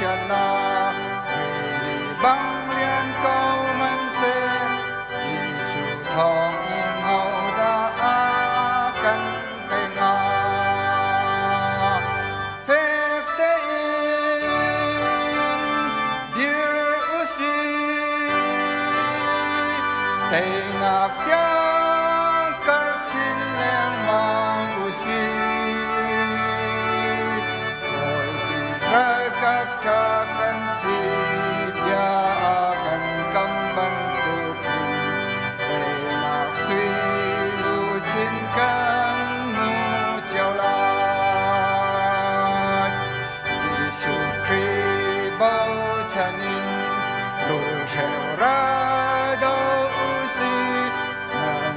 chân na vì băng liên câu mân xe chỉ sự thong yên hậu đã căn cây ngà phép tế in điều usi tây nạc tiếng cất chín lên mang usi rồi bị rơi các cha cần si bia cần cầm bắn tu tây nạc suy lưu chín căn nu treo lại Giêsu Christ bao chanin rồi theo ra đâu si nan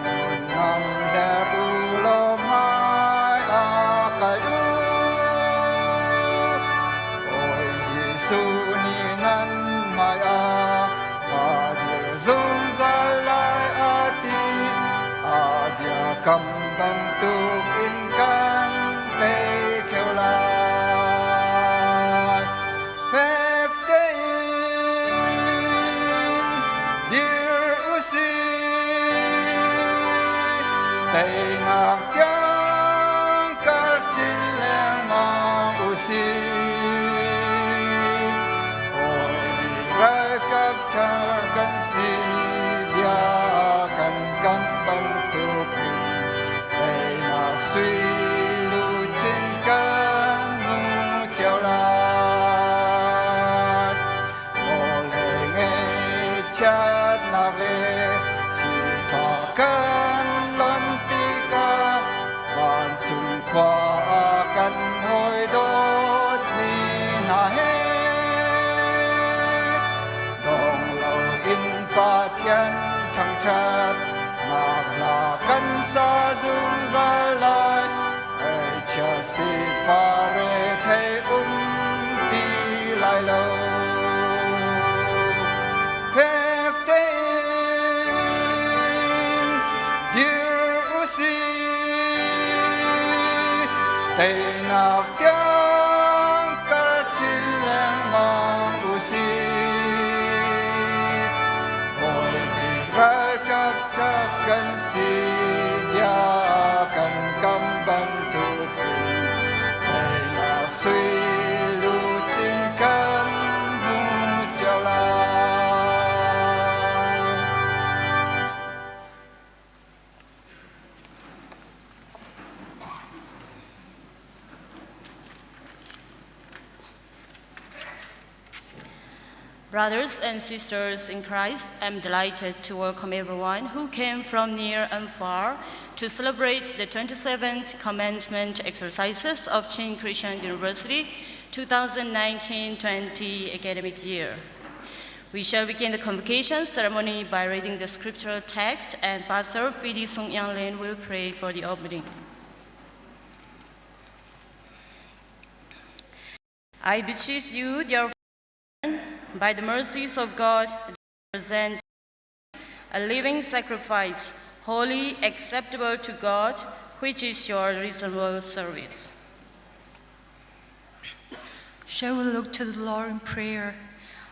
nam đã u lo mai cả lu ôi Giêsu ni nan mai và điều dung ra lại ti bia cầm ban tu in can pe theo lại phép tế in điều si tây nạc tiếng cất chín lên mang usi ôi bị rơi cấp thơ cần si bia cần cầm bắn tu tây nạc suy lưu trên căn nu treo lại ô lệ nghe chát nạc lệ si phá căn lân tika van chung qua căn hồi đốt ni na he dong lâu in pa thiên thăng chát nạc là căn sa dung ra lại ai cha si pha re thay ti lại lâu phép tế in điều si tây nạc tiếng cất chín lên mang usi ôi bị rơi cấp cho cần si bia cần cầm bắn tu tây nạc suy lưu trên căn nu treo lại Brothers and sisters in Christ, I'm delighted to welcome everyone who came from near and far to celebrate the 27th Commencement exercises of Chin Christian University 2019-20 academic year. We shall begin the convocation ceremony by reading the scriptural text, and Pastor Phidi Sung Yang Lin will pray for the opening. I beseech you, dear friend, by the mercies of God, present a living sacrifice, holy, acceptable to God, which is your reasonable service. Shall we look to the Lord in prayer?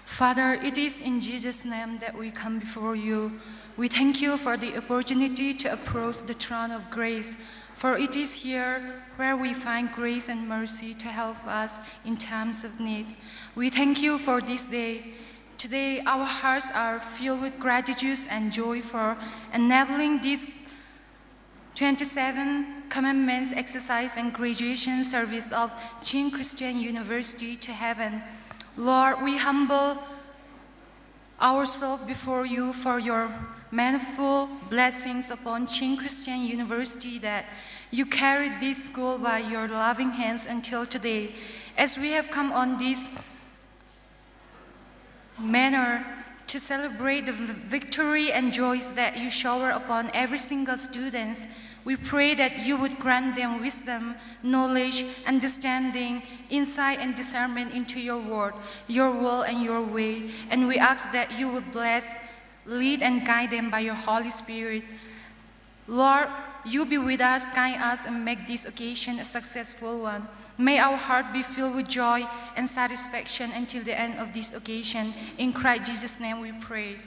Father, it is in Jesus' name that we come before you. We thank you for the opportunity to approach the throne of grace, for it is here where we find grace and mercy to help us in times of need. We thank you for this day. Today, our hearts are filled with gratitude and joy for enabling this 27 Commencement exercise and graduation service of Chin Christian University to heaven. Lord, we humble ourselves before you for your manifold blessings upon Chin Christian University, that you carried this school by your loving hands until today. As we have come on this manner to celebrate the victory and joys that you shower upon every single student, we pray that you would grant them wisdom, knowledge, understanding, insight, and discernment into your word, your will, and your way. And we ask that you would bless, lead, and guide them by your Holy Spirit. Lord, you be with us, guide us, and make this occasion a successful one. May our heart be filled with joy and satisfaction until the end of this occasion. In Christ Jesus' name we pray.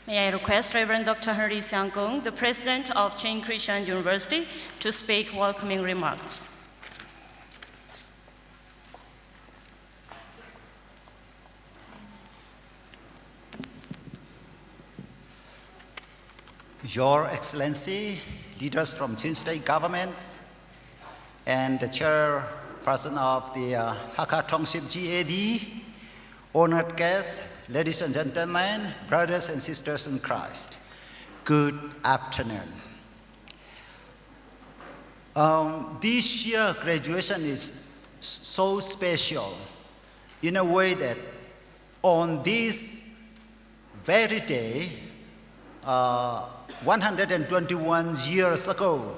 May I request Reverend Dr. Henry Siangkung, the President of Chin Christian University, to speak welcoming remarks. Your Excellency, leaders from Chin State governments, and the chairperson of the Hakka Township GAD, honored guests, ladies and gentlemen, brothers and sisters in Christ, good afternoon. This year graduation is so special in a way that on this very day, 121 years ago,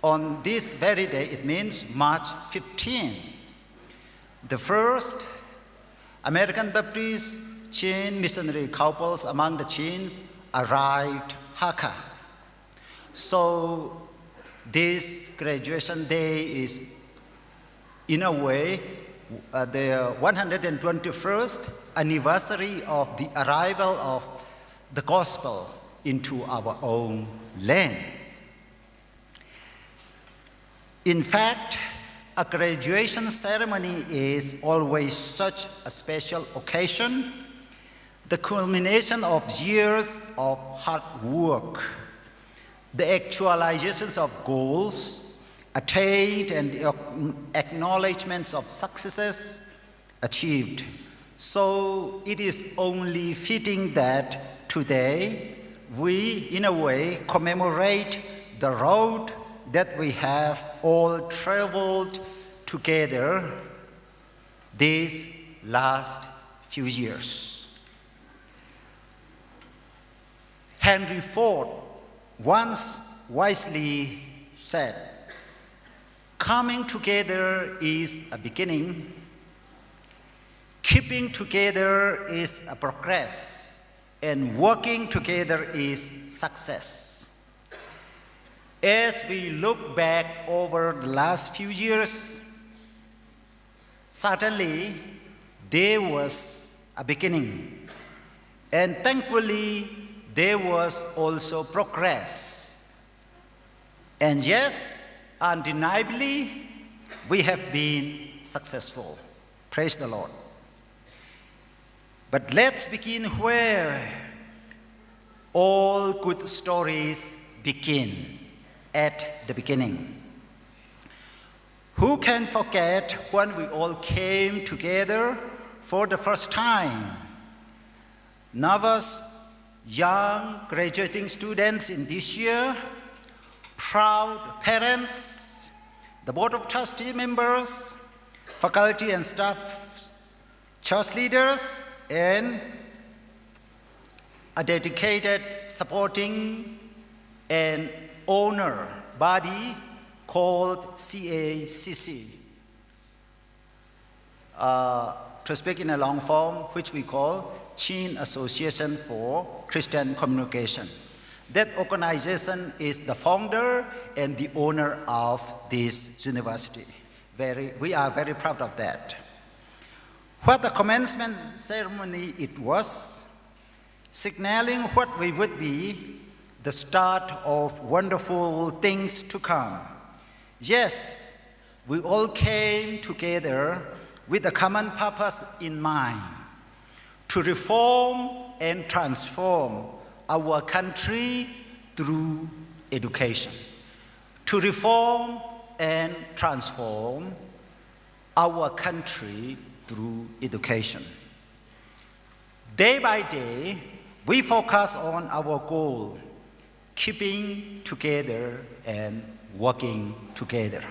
on this very day, it means March 15, the first American Baptist Chin missionary couples among the Chins arrived Hakka. So this graduation day is, in a way, the 121st anniversary of the arrival of the gospel into our own land. In fact, a graduation ceremony is always such a special occasion, the culmination of years of hard work, the actualizations of goals attained, and the acknowledgements of successes achieved. So it is only fitting that today we, in a way, commemorate the road that we have all traveled together these last few years. Henry Ford once wisely said, "Coming together is a beginning, keeping together is a progress, and working together is success." As we look back over the last few years, certainly there was a beginning, and thankfully there was also progress. And yes, undeniably, we have been successful. Praise the Lord. But let's begin where all good stories begin, at the beginning. Who can forget when we all came together for the first time? Nervous, young graduating students in this year, proud parents, the Board of Trustee members, faculty and staff, church leaders, and a dedicated, supporting, and owner body called CACC. To speak in a long form, which we call Chin Association for Christian Communication. That organization is the founder and the owner of this university. We are very proud of that. What a commencement ceremony it was, signaling what we would be, the start of wonderful things to come. Yes, we all came together with a common purpose in mind, to reform and transform our country through education. To reform and transform our country through education. Day by day, we focus on our goal, keeping together and working together.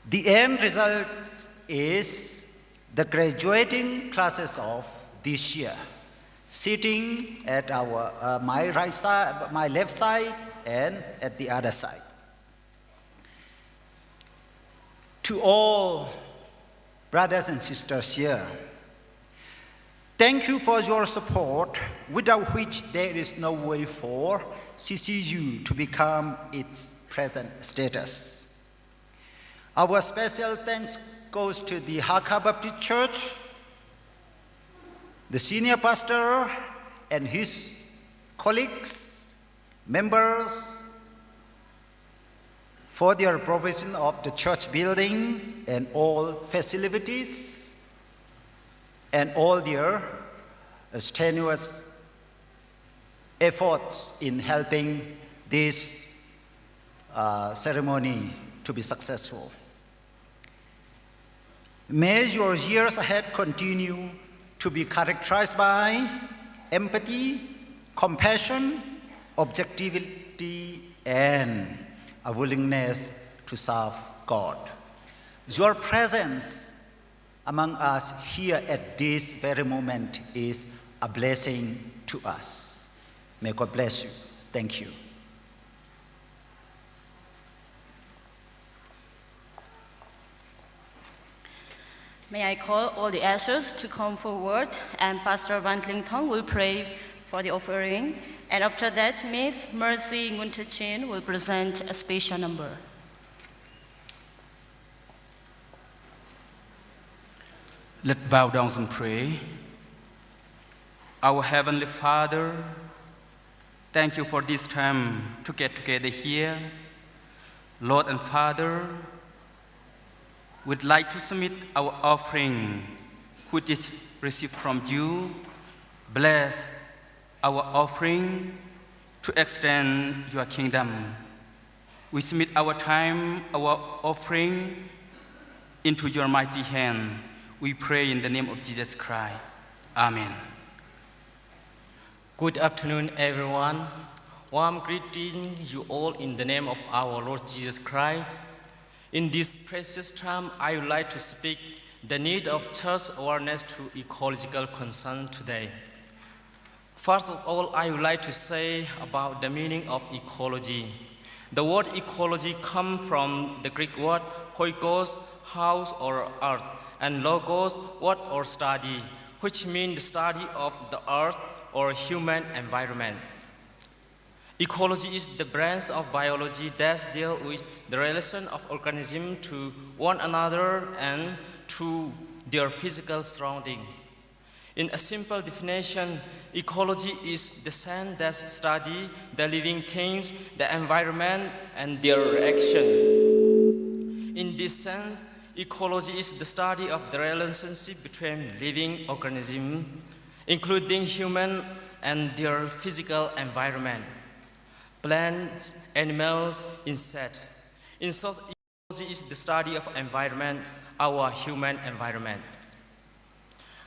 The end result is the graduating classes of this year, sitting at my right side, my left side, and at the other side. To all brothers and sisters here, Thank you for your support, without which there is no way for CCU to become its present status. Our special thanks goes to the Hakka Baptist Church, the senior pastor and his colleagues, members, for their provision of the church building and all facilities, and all their strenuous efforts in helping this ceremony to be successful. May your years ahead continue to be characterized by empathy, compassion, objectivity, and a willingness to serve God. Your presence among us here at this very moment is a blessing to us. May God bless you. Thank you. May I call all the ushers to come forward, and Pastor Van Klingthong will pray for the offering. And after that, Miss Mercy Nguntachin will present a special number. Let's bow down and pray. Our Heavenly Father, thank you for this time to get together here. Lord and Father, we'd like to submit our offering, which is received from you. Bless our offering to extend your kingdom. We submit our time, our offering into your mighty hand. We pray in the name of Jesus Christ. Amen. Good afternoon, everyone. Warm greeting you all in the name of our Lord Jesus Christ. In this precious time, I would like to speak the need of church awareness to ecological concern today. First of all, I would like to say about the meaning of ecology. The word ecology comes from the Greek word oikos, house or earth, and logos, word or study, which means the study of the earth or human environment. Ecology is the branch of biology that deals with the relation of organisms to one another and to their physical surrounding. In a simple definition, ecology is the science that studies the living things, the environment, and their reaction. In this sense, ecology is the study of the relationship between living organisms, including humans and their physical environment. Plants, animals, insects. In short, ecology is the study of environment, our human environment.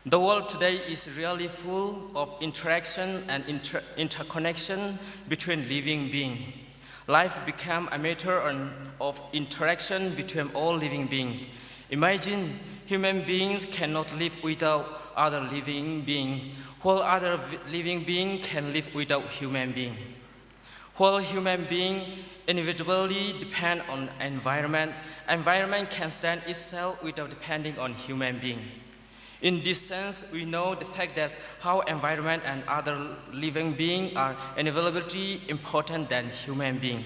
The world today is really full of interaction and interconnection between living beings. Life became a matter of interaction between all living beings. Imagine human beings cannot live without other living beings, while other living beings can live without human beings. While human beings inevitably depend on environment, environment can stand itself without depending on human beings. In this sense, we know the fact that how environment and other living beings are inevitably important than human beings.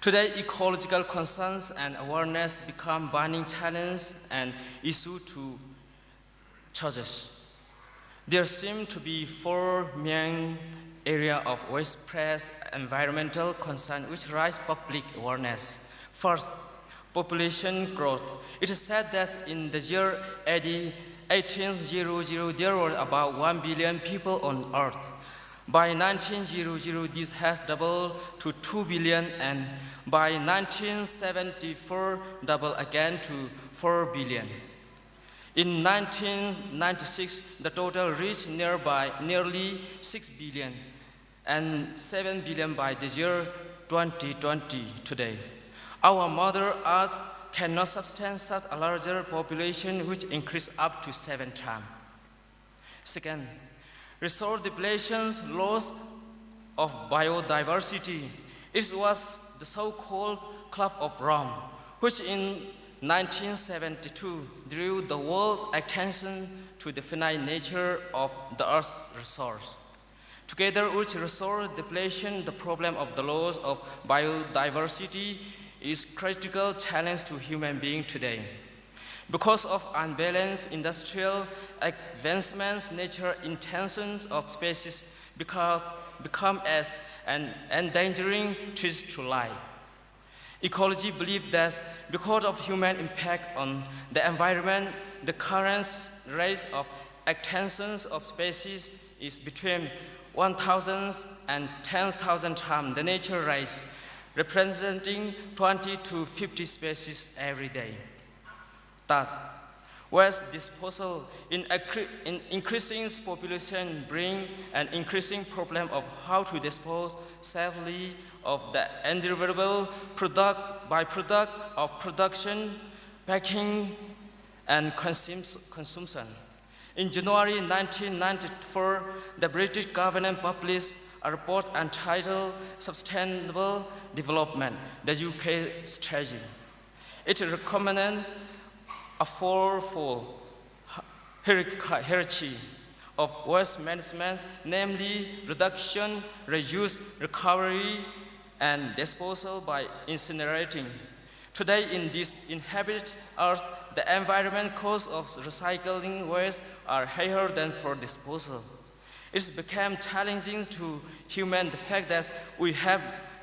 Today, ecological concerns and awareness become burning challenges and issues to churches. There seem to be four main areas of widespread environmental concern which raise public awareness. First, population growth. It is said that in the year 1800, there were about 1 billion people on Earth. By 1900, this has doubled to 2 billion, and by 1974, doubled again to 4 billion. In 1996, the total reached nearly 6 billion, and 7 billion by the year 2020 today. Our Mother Earth cannot sustain such a larger population which increased up to 7 times. Second, resource depletion, loss of biodiversity. It was the so-called Club of Rome, which in 1972 drew the world's attention to the finite nature of the Earth's resource. Together with resource depletion, the problem of the loss of biodiversity is a critical challenge to human beings today. Because of unbalanced industrial advancements, nature intentions of species become as an endangering threat to life. Ecology believes that because of human impact on the environment, the current rate of extinctions of species is between 1,000 and 10,000 times the nature rate, representing 20 to 50 species every day. That waste disposal in increasing population bring an increasing problem of how to dispose safely of the undesirable byproduct of production, packing, and consumption. In January 1994, the British government published a report entitled Sustainable Development, the UK Strategy. It recommended a fourfold hierarchy of waste management, namely reduction, reuse, recovery, and disposal by incinerating. Today, in this inhabited Earth, the environment costs of recycling waste are higher than for disposal. It's become challenging to humans the fact that we have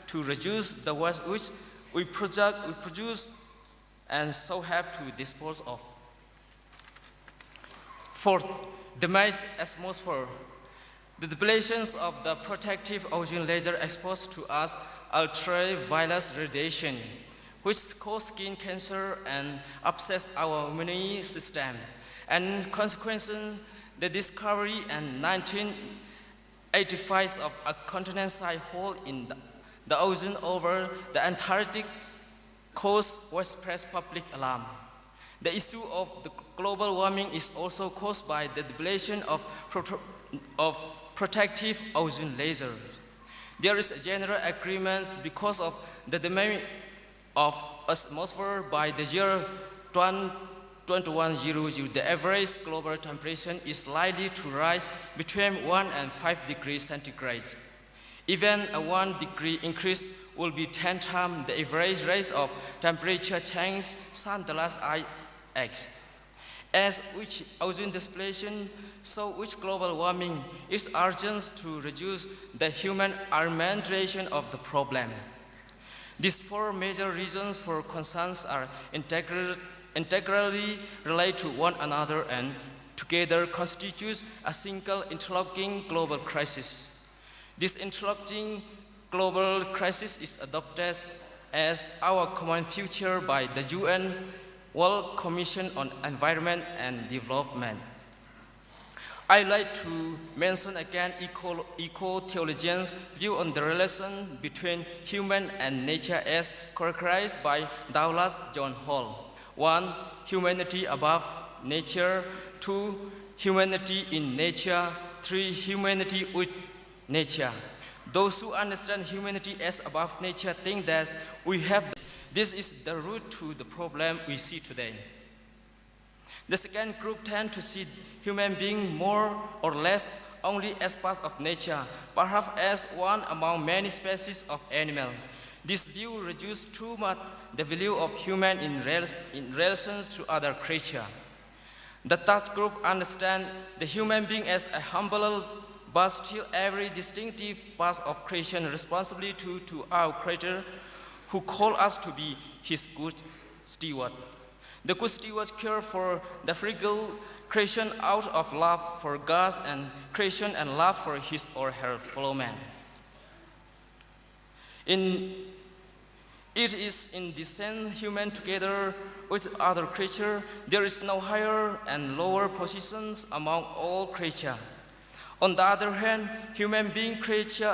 to reduce the waste which we produce and so have to dispose of. Fourth, the Mars atmosphere. The depletions of the protective ozone layer exposed to us ultraviolet radiation, which cause skin cancer and upsets our immune system. And in consequence, the discovery in 1985 of a continental hole in the ozone over the Antarctic caused widespread public alarm. The issue of the global warming is also caused by the depletion of protective ozone layers. There is a general agreement because of the demand of atmosphere by the year 2100, the average global temperature is likely to rise between 1 and 5 degrees centigrade. Even a 1 degree increase will be 10 times the average rate of temperature change since the last ice. As with ozone depletion, so with global warming, it's urgent to reduce the human augmentation of the problem. These four major reasons for concerns are integrally related to one another and together constitute a single interlocking global crisis. This interlocking global crisis is adopted as our common future by the UN World Commission on Environment and Development. I'd like to mention again eco-theologian's view on the relation between human and nature as characterized by Douglas John Hall. 1. Humanity above nature. 2. Humanity in nature. 3. Humanity with nature. Those who understand humanity as above nature think that this is the root to the problem we see today. The second group tend to see human beings more or less only as part of nature, perhaps as one among many species of animal. This view reduces too much the value of human in relation to other creatures. The third group understand the human being as a humble but still every distinctive part of creation responsibility to our Creator, who called us to be His good steward. The good steward care for the fragile creation out of love for God and creation and love for his or her fellow man. It is in the same human together with other creatures, there is no higher and lower positions among all creatures. On the other hand, human being created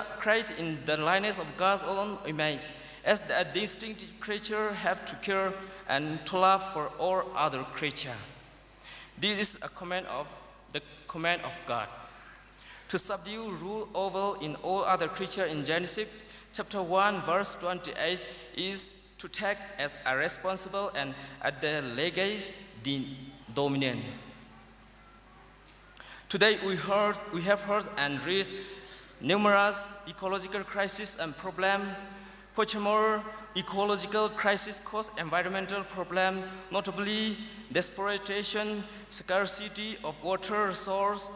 in the likeness of God's own image. As a distinctive creature have to care and to love for all other creatures. This is a command of the command of God. To subdue, rule over in all other creatures in Genesis chapter 1 verse 28 is to take as a responsible and at the legate the dominion. Today we have heard and read numerous ecological crises and problems. Furthermore, ecological crisis cause environmental problems, notably deforestation, scarcity of water resource,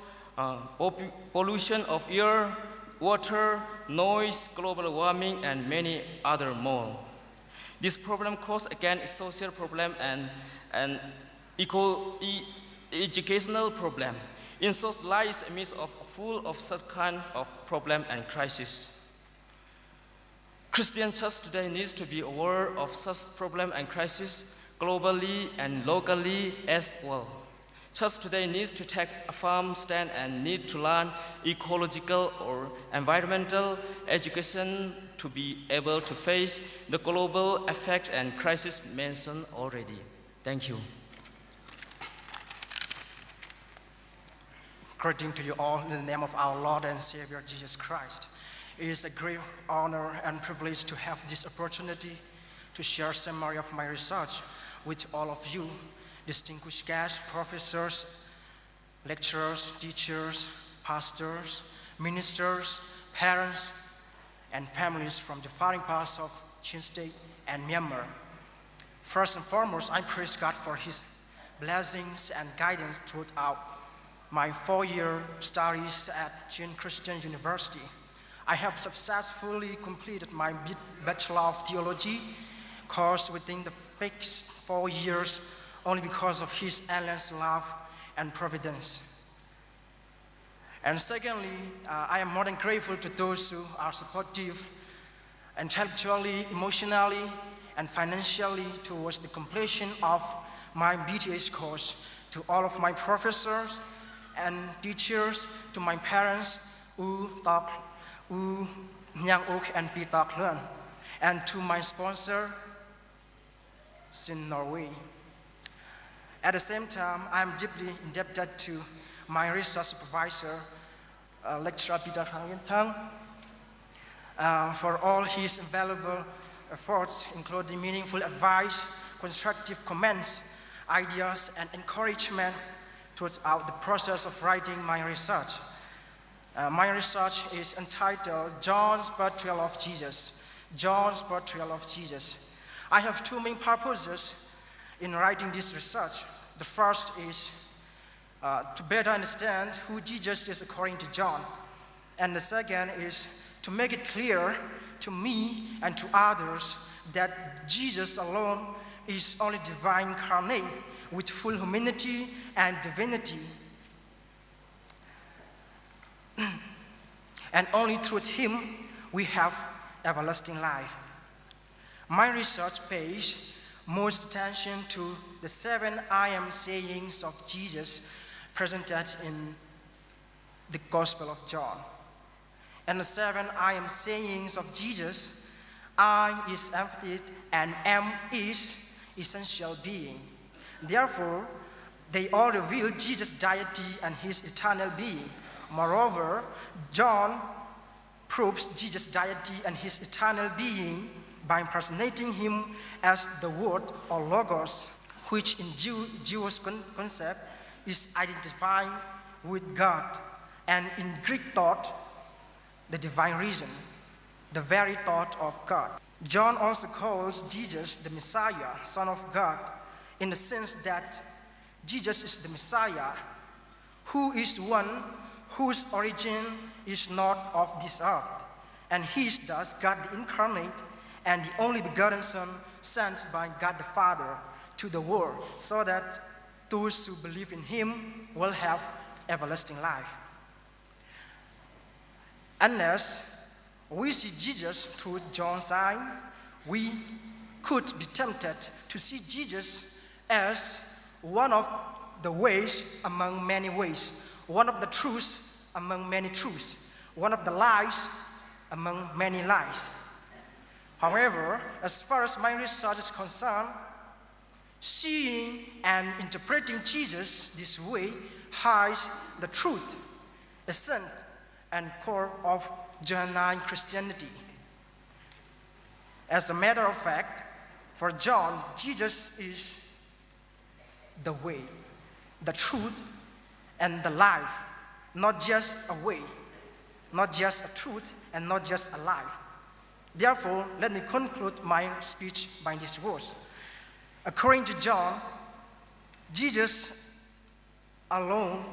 pollution of air, water, noise, global warming, and many other more. This problem cause again a social problem and educational problem. In such lies a midst of full of such kind of problem and crisis. Christian church today needs to be aware of such problem and crisis globally and locally as well. Church today needs to take a firm stand and need to learn ecological or environmental education to be able to face the global effect and crisis mentioned already. Thank you. Greeting to you all in the name of our Lord and Savior Jesus Christ. It is a great honor and privilege to have this opportunity to share summary of my research with all of you, distinguished guests, professors, lecturers, teachers, pastors, ministers, parents, and families from different parts of Chin State and Myanmar. First and foremost, I praise God for His blessings and guidance throughout my 4-year studies at Chin Christian University. I have successfully completed my Bachelor of Theology course within the fixed 4 years only because of His endless love and providence. And secondly, I am more than grateful to those who are supportive intellectually, emotionally, and financially towards the completion of my BTH course, to all of my professors and teachers, to my parents, U Nyang Ok and Pi Tak Luan, and to my sponsor, in Norway. At the same time, I am deeply indebted to my research supervisor, lecturer Peter Hang Thang, for all his invaluable efforts, including meaningful advice, constructive comments, ideas, and encouragement throughout the process of writing my research. My research is entitled John's Portrayal of Jesus. John's Portrayal of Jesus. I have two main purposes in writing this research. The first is to better understand who Jesus is according to John. And the second is to make it clear to me and to others that Jesus alone is only divine incarnate with full humanity and divinity. And only through Him we have everlasting life. My research pays most attention to the 7 I am sayings of Jesus presented in the Gospel of John. And the 7 I am sayings of Jesus, I is empty and am is essential being. Therefore, they all reveal Jesus' deity and His eternal being. Moreover, John proves Jesus' deity and His eternal being by impersonating Him as the Word or Logos, which in Jewish concept is identifying with God, and in Greek thought, the divine reason, the very thought of God. John also calls Jesus the Messiah, Son of God, in the sense that Jesus is the Messiah, who is one whose origin is not of this earth, and He is thus God the incarnate and the only begotten Son sent by God the Father to the world, so that those who believe in Him will have everlasting life. Unless we see Jesus through John's eyes, we could be tempted to see Jesus as one of the ways among many ways, one of the truths among many truths, one of the lies among many lies. However, as far as my research is concerned, seeing and interpreting Jesus this way hides the truth, essence, and core of Johannine Christianity. As a matter of fact, for John, Jesus is the way, the truth, and the life. not just a way, not just a truth, and not just a life. Therefore, let me conclude my speech by these words. According to John, Jesus alone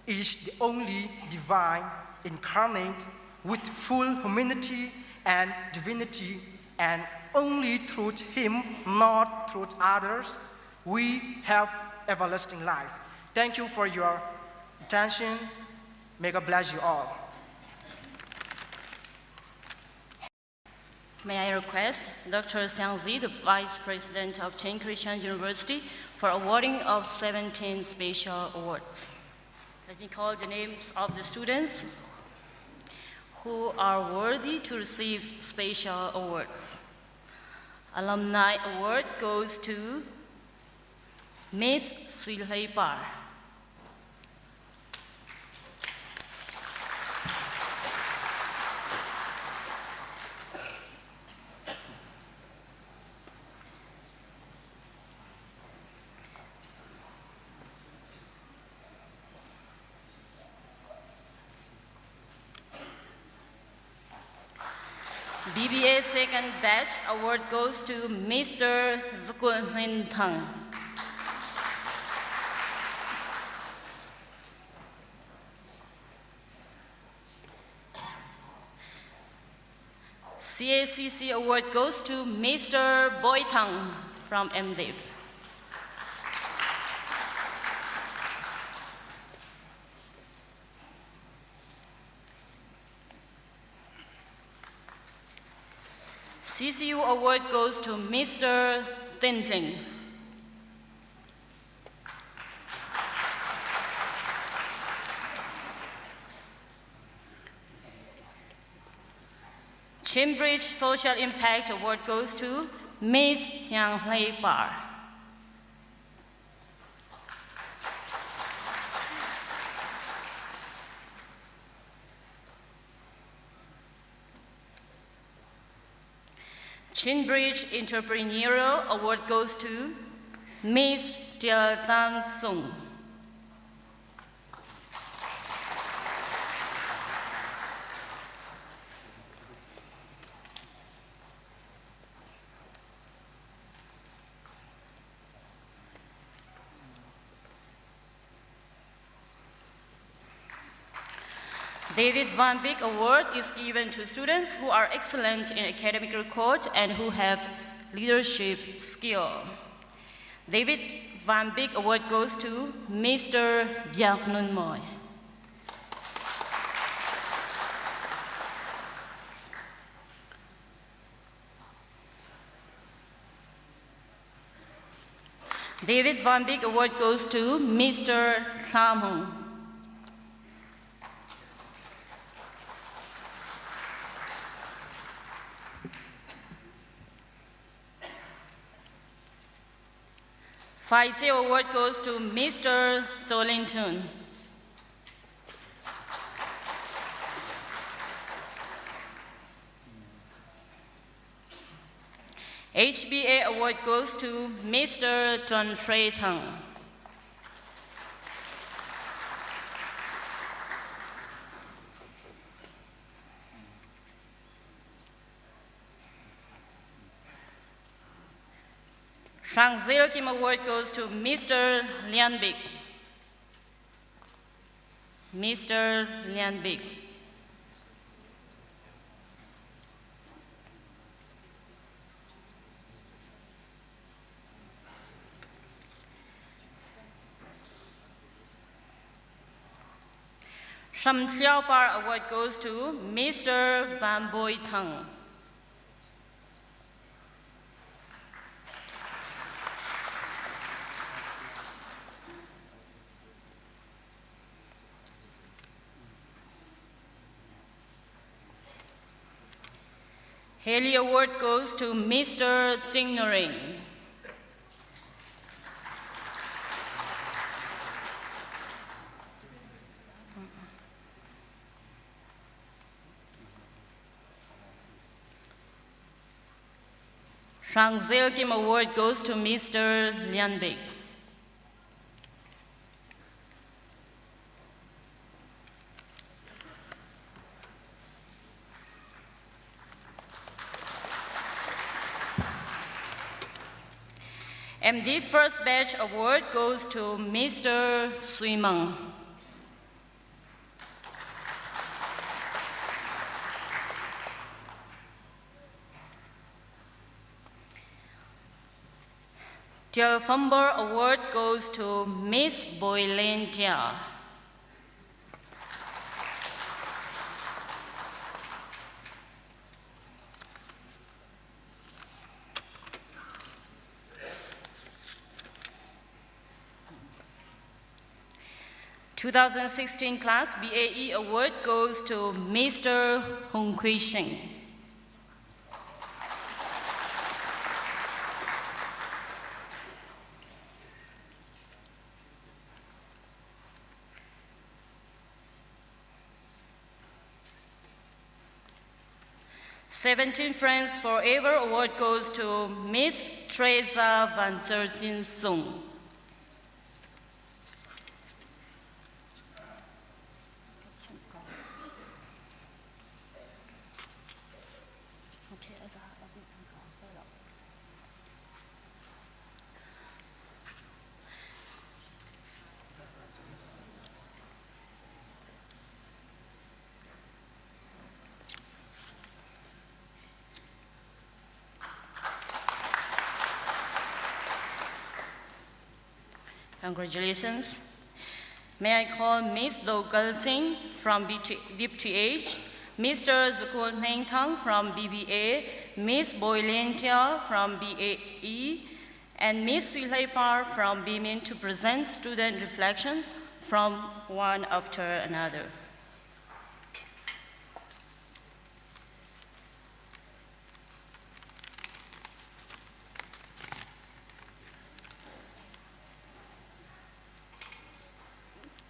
is the only divine incarnate with full humanity and divinity, and only through him, not through others, we have everlasting life. Thank you for your attention. May God bless you all. May I request Dr. Xiang Zi, the Vice President of Chen Christian University, for awarding of 17 special awards. Let me call the names of the students who are worthy to receive special awards. Alumni Award goes to Ms. Suilhei Par. BBA Second Batch Award goes to Mr. Zukun Hin Thang. CACC Award goes to Mr. Boy Thang from MDiv. CCU Award goes to Mr. Tin Ting. Chimbridge Social Impact Award goes to Ms. Yang Hlei Par. Chimbridge Entrepreneurial Award goes to Ms. Tia Tan Sung. David Van Beek Award is given to students who are excellent in academic record and who have leadership skill. David Van Beek Award goes to Mr. Biak Nun Moy. David Van Beek Award goes to Mr. Sam Hung. Phai Chiu Award goes to Mr. Zhou Lin Tun. HBA Award goes to Mr. Tuan Frey Thang. Shangzil Kim Award goes to Mr. Lian Bik. Mr. Lian Bik. Sham Xiao Par Award goes to Mr. Van Boy Thang. Haley Award goes to Mr. Jing Nuring. Shangzil Kim Award goes to Mr. Lian Bik. MD First Batch Award goes to Mr. Suimang. The Fumber Award goes to Miss Boylentia. (2016) Class BAE Award goes to Mr. Hong Kui Sheng. (17) Friends Forever Award goes to Miss Teresa Van Zerjin Sung. Congratulations. May I call Ms. Do Galting from DPTH, Mr. Zakul Neng Thang from BBA, Ms. Boylentia from BAE, and Ms. Suilaipar from BMIN to present student reflections from one after another.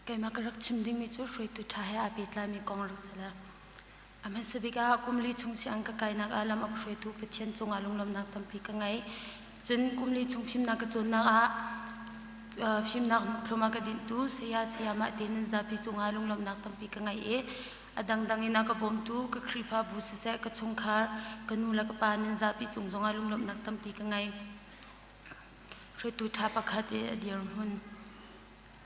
Kay makarak chimding mi chu hroi tu tha he apitla mi kong sala ame sabika kumli chungsi angka kai nak alam ak hroi tu pathian chung alung lam nak tampi ka ngai chun kumli chung phim nak chun na a phim nak thloma ka din tu seya ma den zapi chung alung lam nak tampi ka ngai e adang dang ina ka bom tu ka khrifa bu se ka chung khar kanu la ka panin zapi chung jong alung lam nak tampi ka ngai hroi tu tha pakhat e adir hun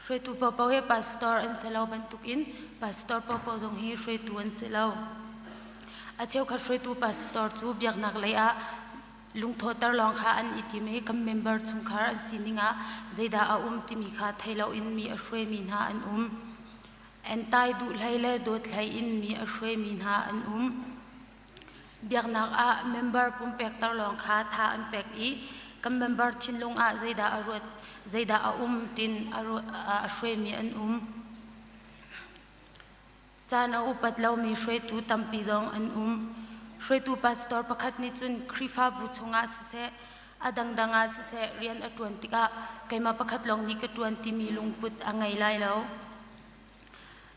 Free to papa he pastor and selaw bantukin pastor papa dong he free to and selaw acheu kha free to pastor chu biak nak leya lung thotar long kha an itime kam member chung khar an sininga zeida a timi kha thailo in mi a free min ha an and tai du laile dot lai in mi a free min ha an biak nak a member pum pek tar long kha tha an pek I kam member chinlung a zeida a rot Zaida tin shwe mi an Chana upat lau mi shwe tu tampi dong an shwe tu pastor pakhat ni chun krifa bu chunga se adang danga se rian a 20 ka kaima pakhat long ni ka 20 mi lungput angai lai lau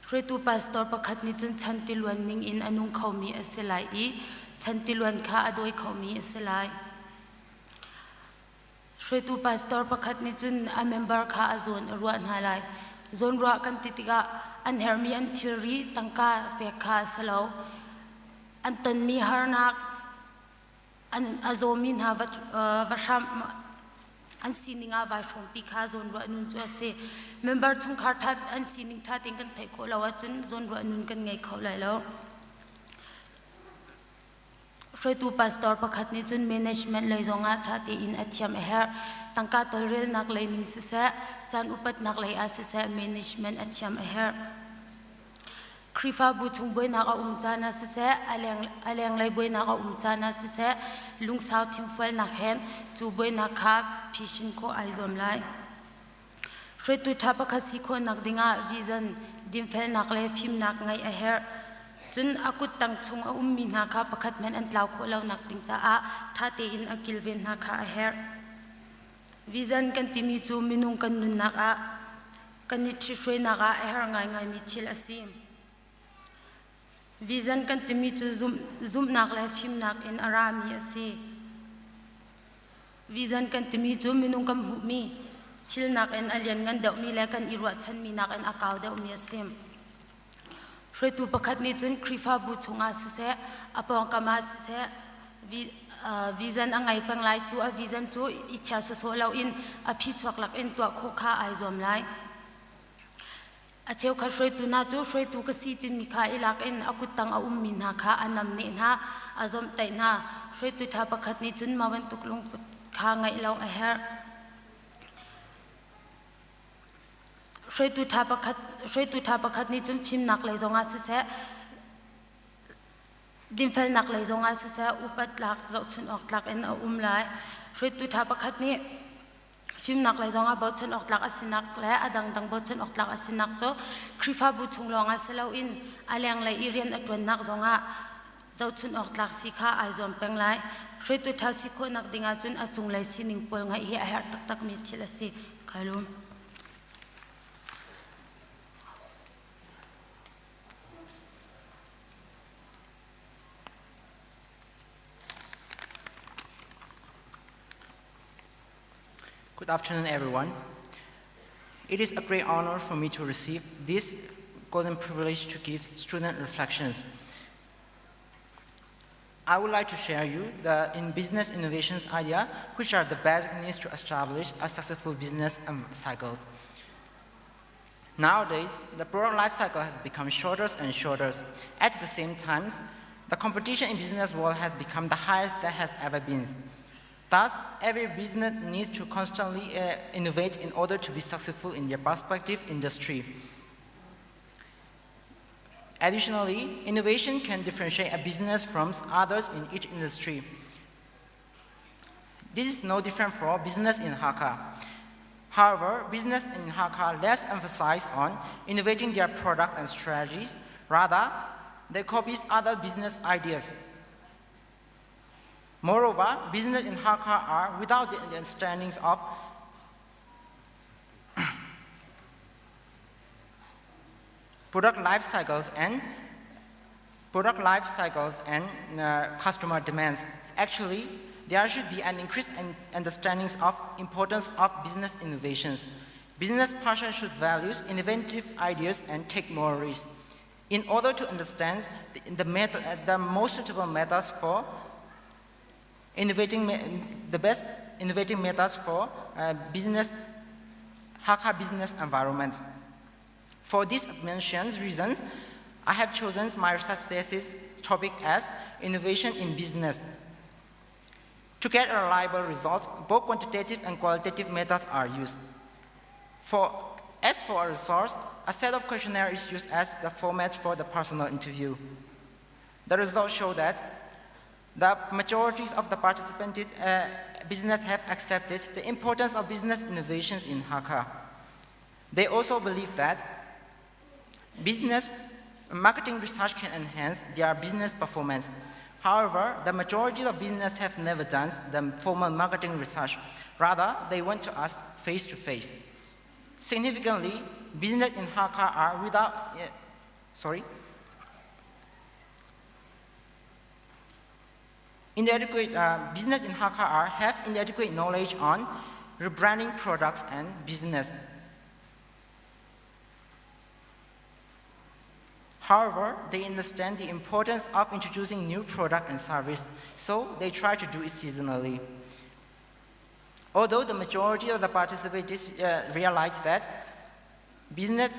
shwe tu pastor pakhat ni chun chantilwan ning in anung khomi aselai I chantilwan kha adoi khomi aselai Shwe tu pastor pakhat ni chun a member kha a zone ruan halai zone ruwa kan titika an hermi an thilri tangka pe kha salo an ton mi harnak an azomin ha vasham an sininga va shom pi kha zone ruwa nun chu ase member chung khar that an sining tha ting kan thai ko lawa chun zone ruwa nun kan ngai khaulai lo Shwe tu pastor pakhat ni chun management lei zonga thate in athiam her tangka tolrel nak lei ning se chan upat nak lei a se management athiam her krifa bu chung boi na ka chana se aleng lei boi na ka chana se lung sao thim fal nak hem chu boi na kha phishin ko aizom lai Shwe tu tha pakhat si kho nak dinga vision dim fel nak le phim nak ngai a her chun akut tang chung a mi na kha pakhat men an tlaw kho lo nak ting cha a thate in akil ven na kha a her vision kan timi chu minung kan nun nak a kan ni thi shwe na ga a her ngai ngai mi thil asim vision kan timi chu zum nak la phim nak in arami ase vision kan timi chu minung kam hu mi thil nak en alien ngan deuh mi la kan irwa chan mi nak en akaw deuh mi asim Shwe tu pakhat ni chun krifa bu chunga se apong kama se vision angai pang lai chu a vision chu icha so lo in a phi chuak lak in tua kho kha ai zom lai a cheu kha hroi tu na chu hroi tu ka si tin mi kha ilak in akutang a min ha kha anam ne na azom tai na hroi tu tha pakhat ni chun mawan tuklung kha ngai lo a her hroi tu tha pakhat ni chun phim nak lai zonga se dim fel nak lai zonga se upat lak zo chun ok lak en lai hroi tu tha pakhat ni phim nak lai zonga bo chen ok lak asinak le adang dang bo chen ok lak asinak cho krifa bu chung longa selo in aleng lai irian atwan nak zonga zo chun ok lak si kha ai zom peng lai hroi tu tha si kho nak dinga chun achung lai sining pol ngai hi a her tak tak mi thila si khalum. Good afternoon, everyone. It is a great honor for me to receive this golden privilege to give student reflections. I would like to share you the in business innovations idea, which are the basic needs to establish a successful business cycle. Nowadays, the product life cycle has become shorter and shorter. At the same time, the competition in business world has become the highest that has ever been. Thus, every business needs to constantly innovate in order to be successful in their respective industry. Additionally, innovation can differentiate a business from others in each industry. This is no different for business in Hakka. However, business in Hakka less emphasize on innovating their products and strategies. Rather, they copy other business ideas. Moreover, business in Hakka are without the understandings of product life cycles and customer demands. Actually, there should be an increased understanding of importance of business innovations. Business partners should value innovative ideas and take more risks. In order to understand the most suitable methods for the best innovating methods for Hakka business environments. For these mentioned reasons, I have chosen my research thesis topic as innovation in business. To get a reliable result, both quantitative and qualitative methods are used. As for a resource, a set of questionnaire is used as the format for the personal interview. The results show that the majority of the participants business have accepted the importance of business innovations in Hakka. They also believe that business marketing research can enhance their business performance. However, the majority of business have never done the formal marketing research. Rather, they want to ask face-to-face. Significantly, business in Hakka are business in Hakka have inadequate knowledge on rebranding products and business. However, they understand the importance of introducing new product and service, so they try to do it seasonally. Although the majority of the participants realize that business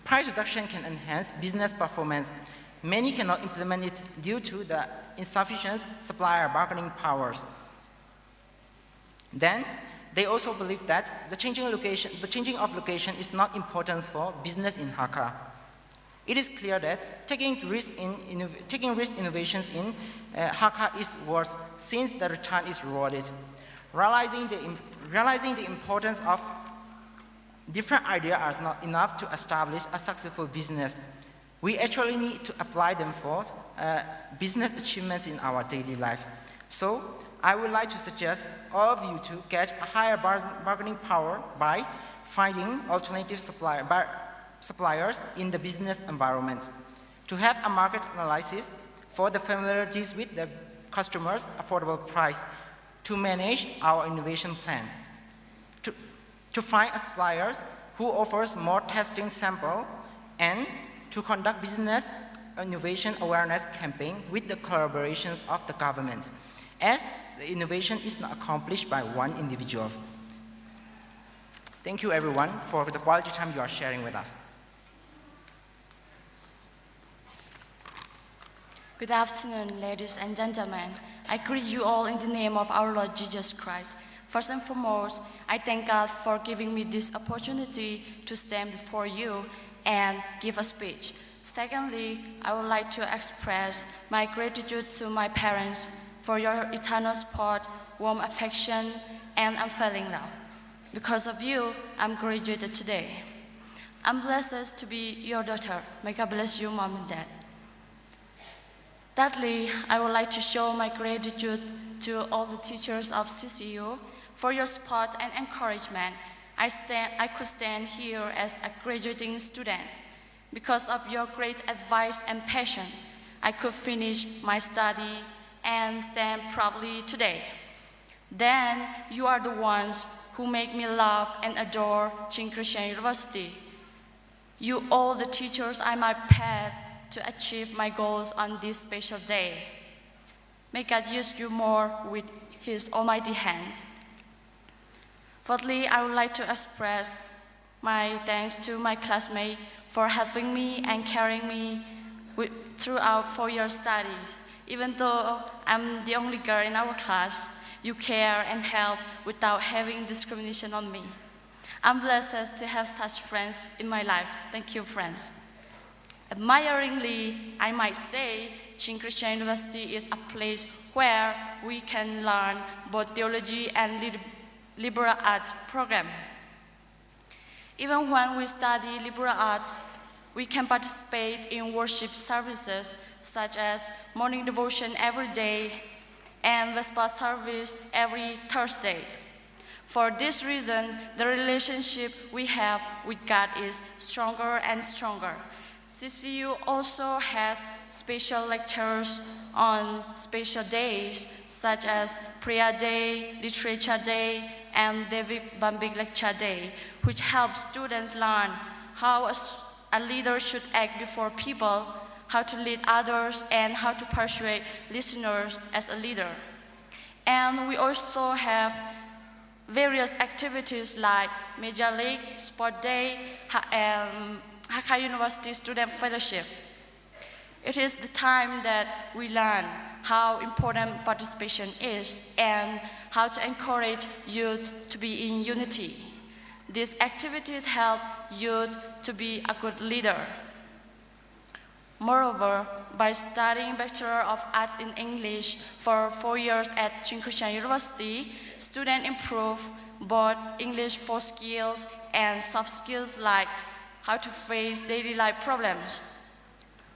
price reduction can enhance business performance, many cannot implement it due to the insufficient supplier bargaining powers. Then, they also believe that the changing of location is not important for business in Hakka. It is clear that taking risk innovations in Hakka is worth since the return is rewarded. Realizing the importance of different ideas are not enough to establish a successful business. We actually need to apply them for business achievements in our daily life. So, I would like to suggest all of you to get a higher bargaining power by finding alternative suppliers in the business environment, to have a market analysis for the familiarities with the customer's affordable price, to manage our innovation plan, to find a supplier who offers more testing sample, and to conduct business innovation awareness campaign with the collaborations of the government, as the innovation is not accomplished by one individual. Thank you everyone for the quality time you are sharing with us. Good afternoon, ladies and gentlemen. I greet you all in the name of our Lord Jesus Christ. First and foremost, I thank God for giving me this opportunity to stand before you and give a speech. Secondly, I would like to express my gratitude to my parents for your eternal support, warm affection, and unfailing love. Because of you, I'm graduated today. I'm blessed to be your daughter. May God bless you, Mom and Dad. Thirdly, I would like to show my gratitude to all the teachers of CCU for your support and encouragement. I could stand here as a graduating student. Because of your great advice and passion, I could finish my study and stand proudly today. Then, you are the ones who make me love and adore Chin Christian University. You all the teachers I might path to achieve my goals on this special day. May God use you more with His almighty hands. Fourthly, I would like to express my thanks to my classmates for helping me and carrying me throughout 4-year studies. Even though I'm the only girl in our class, you care and help without having discrimination on me. I'm blessed to have such friends in my life. Thank you, friends. Admiringly, I might say, Chin Christian University is a place where we can learn both theology and liberal arts program. Even when we study liberal arts, we can participate in worship services such as morning devotion every day and Vesper service every Thursday. For this reason, the relationship we have with God is stronger and stronger. CCU also has special lectures on special days such as Prayer Day, Literature Day, and David Bambik Lecture Day, which helps students learn how a leader should act before people, how to lead others, and how to persuade listeners as a leader. And we also have various activities like Media League, Sport Day, and Hakka University Student Fellowship. It is the time that we learn how important participation is and how to encourage youth to be in unity. These activities help youth to be a good leader. Moreover, by studying Bachelor of Arts in English for 4 years at Chin Christian University, students improve both English for skills and soft skills like how to face daily life problems.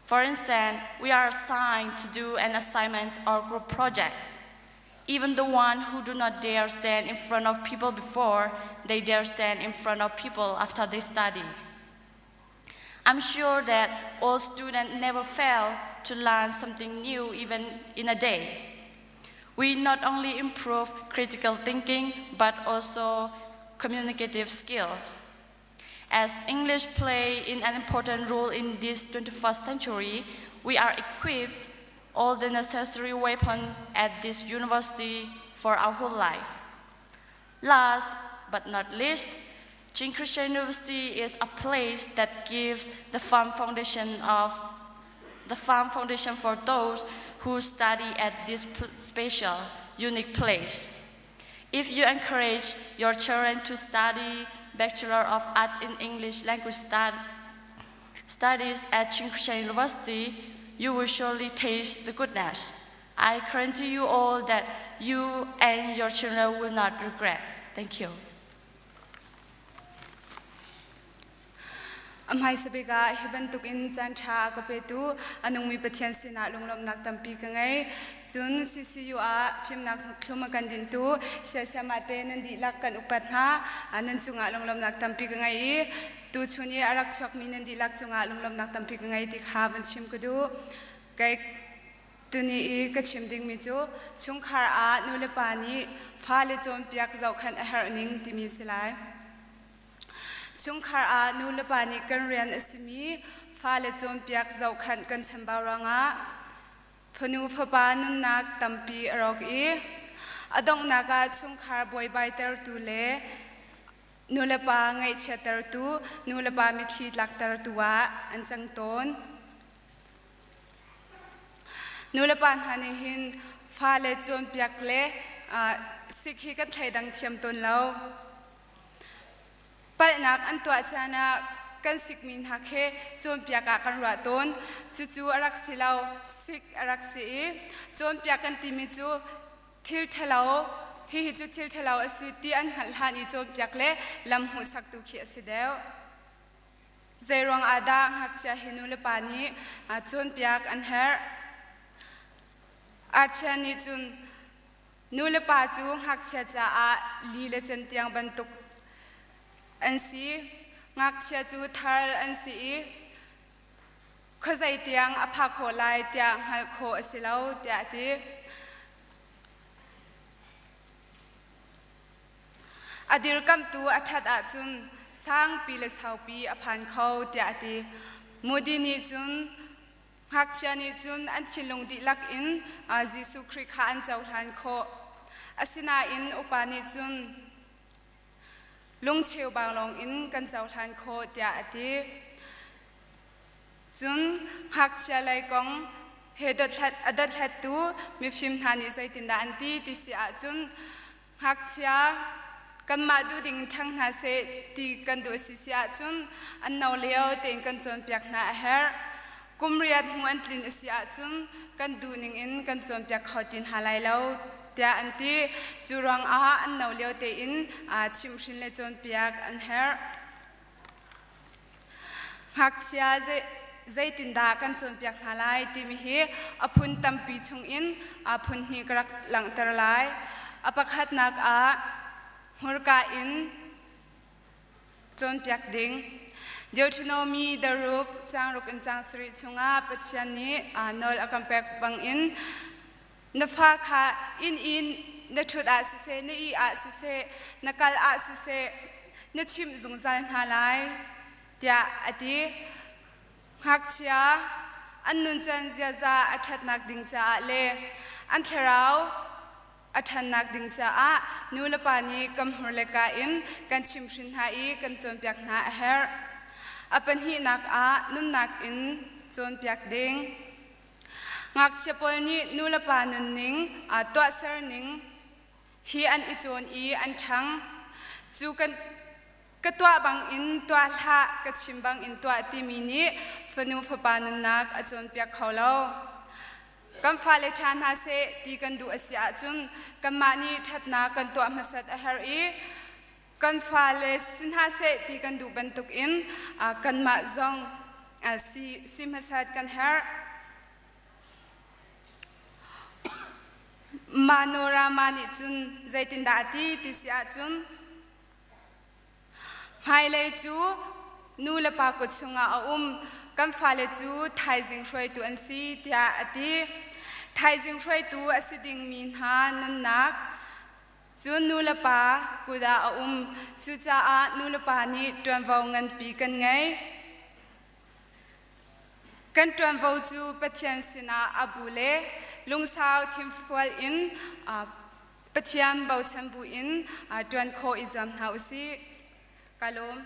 For instance, we are assigned to do an assignment or group project. Even the ones who do not dare stand in front of people before, they dare stand in front of people after they study. I'm sure that all students never fail to learn something new even in a day. We not only improve critical thinking, but also communicative skills. As English plays an important role in this 21st century, we are equipped all the necessary weapons at this university for our whole life. Last but not least, Chin Christian University is a place that gives the firm foundation for those who study at this special, unique place. If you encourage your children to study Bachelor of Arts in English Language Studies at Chin Christian University, you will surely taste the goodness. I guarantee you all that you and your children will not regret. Thank you. Amhai sabiga hibantuk in jantha kapetu anungmi pathian sina lunglom nak tampi kangai chun CCU a phim nak thluma kandintu sesamate nandi lakkan upatha anan chunga lunglom nak tampi kangai tu chuni arak chok mi nandi lak chunga lunglom nak tampi kangai ti khaban chim kudu kai tuni I ka chimding mi chu chungkhar a nule pani phale chom piak zau khan a herning timi silai Chungkhar a nulapani kan rian asimi fa le chom piak zau khan kan chambau ranga phanu phapa nun nak tampi arok I adong naga chung khar boy bai ter tu le nulapa ngai cheter tu nulapa mi thi lak ter tuwa an chang ton nulapa hani hin fa le chom piak le sikhi kan thaidang thiam ton lo pal nak an to chana kan sikmin hakhe chom piaka kan ra ton chu arak silau sik arak si chom piakan timi chu thil thalau hi chu thil thalau asiti an halhan I chom piak le lam hu sak tu khi asideu zairong ada hak cha hinu le pani chom piak an her archani chun nule pa chu hak cha cha a li le chen tiang bantuk an si ngak cha chu thal an si khozai tiang apha kho lai tiang hal kho asilau tia ti adir kam tu athat a chun sang pi le sau pi aphan kho tia ti mudini chun hak cha ni chun an chilung di lak in jisu khri kha an chau han kho asina in upani chun lung cheu bang long in kan chau han kho tia ati chun hak cha lai kong he dot hat adat hat tu mi phim thani sai tin da anti ti si a chun hak cha kan ma du ding thang na se ti kan do si sia chun an no leo ten kan chon piak na her kumriat huan tlin asia chun kan du ning in kan chon piak khotin halai lo tia anti churang a an no leo te in chim hrin le chon piak an her hak chia zaitin da kan chon piak halai ti mi hi aphun tampi chung in aphun hi krak lang ter lai apakhat nak a hurka in chon piak ding Deuteronomy daruk changruk in changsri chunga pachani nol akampek bang in nafa kha in na thut a se na I a se nakal a se na chim zungzal halai tia ati hakchia annun chan zia za athat nak ding cha le an therau athan nak ding cha a nulapani kam hurle ka in kan chim hrin ha I kan chon piak na her apan hi nak a nun nak in chon piak ding ngak chepol ni nulapa nun ning to sar ning hi an I chon I an thang chu kan ka twa bang in twa hla ka chim bang in twa ti mi ni fanu phapa nun nak a chon piak kholo kam fa le than ha se ti kan du asia chun kam ma ni that na kan to masat a her I kan fa le sin ha se ti kan du bantuk in kan ma zong si masat kan her manora mani chun zaitin da ti sia chun hai le chu nu la pa ko chunga kan fa le chu thai jing throi tu an si tia ati thai jing throi tu asiding min ha nan nak chu nu la pa kuda chu cha a nu la pa ni twan vau ngan pi kan ngai kan twan vau chu pathian sina abule lungsau thim fual in pathian bau chambu in twan kho izam na usi kalom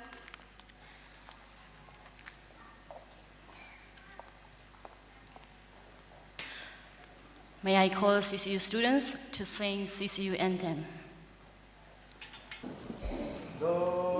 May I call CCU students to sing CCU anthem. Tam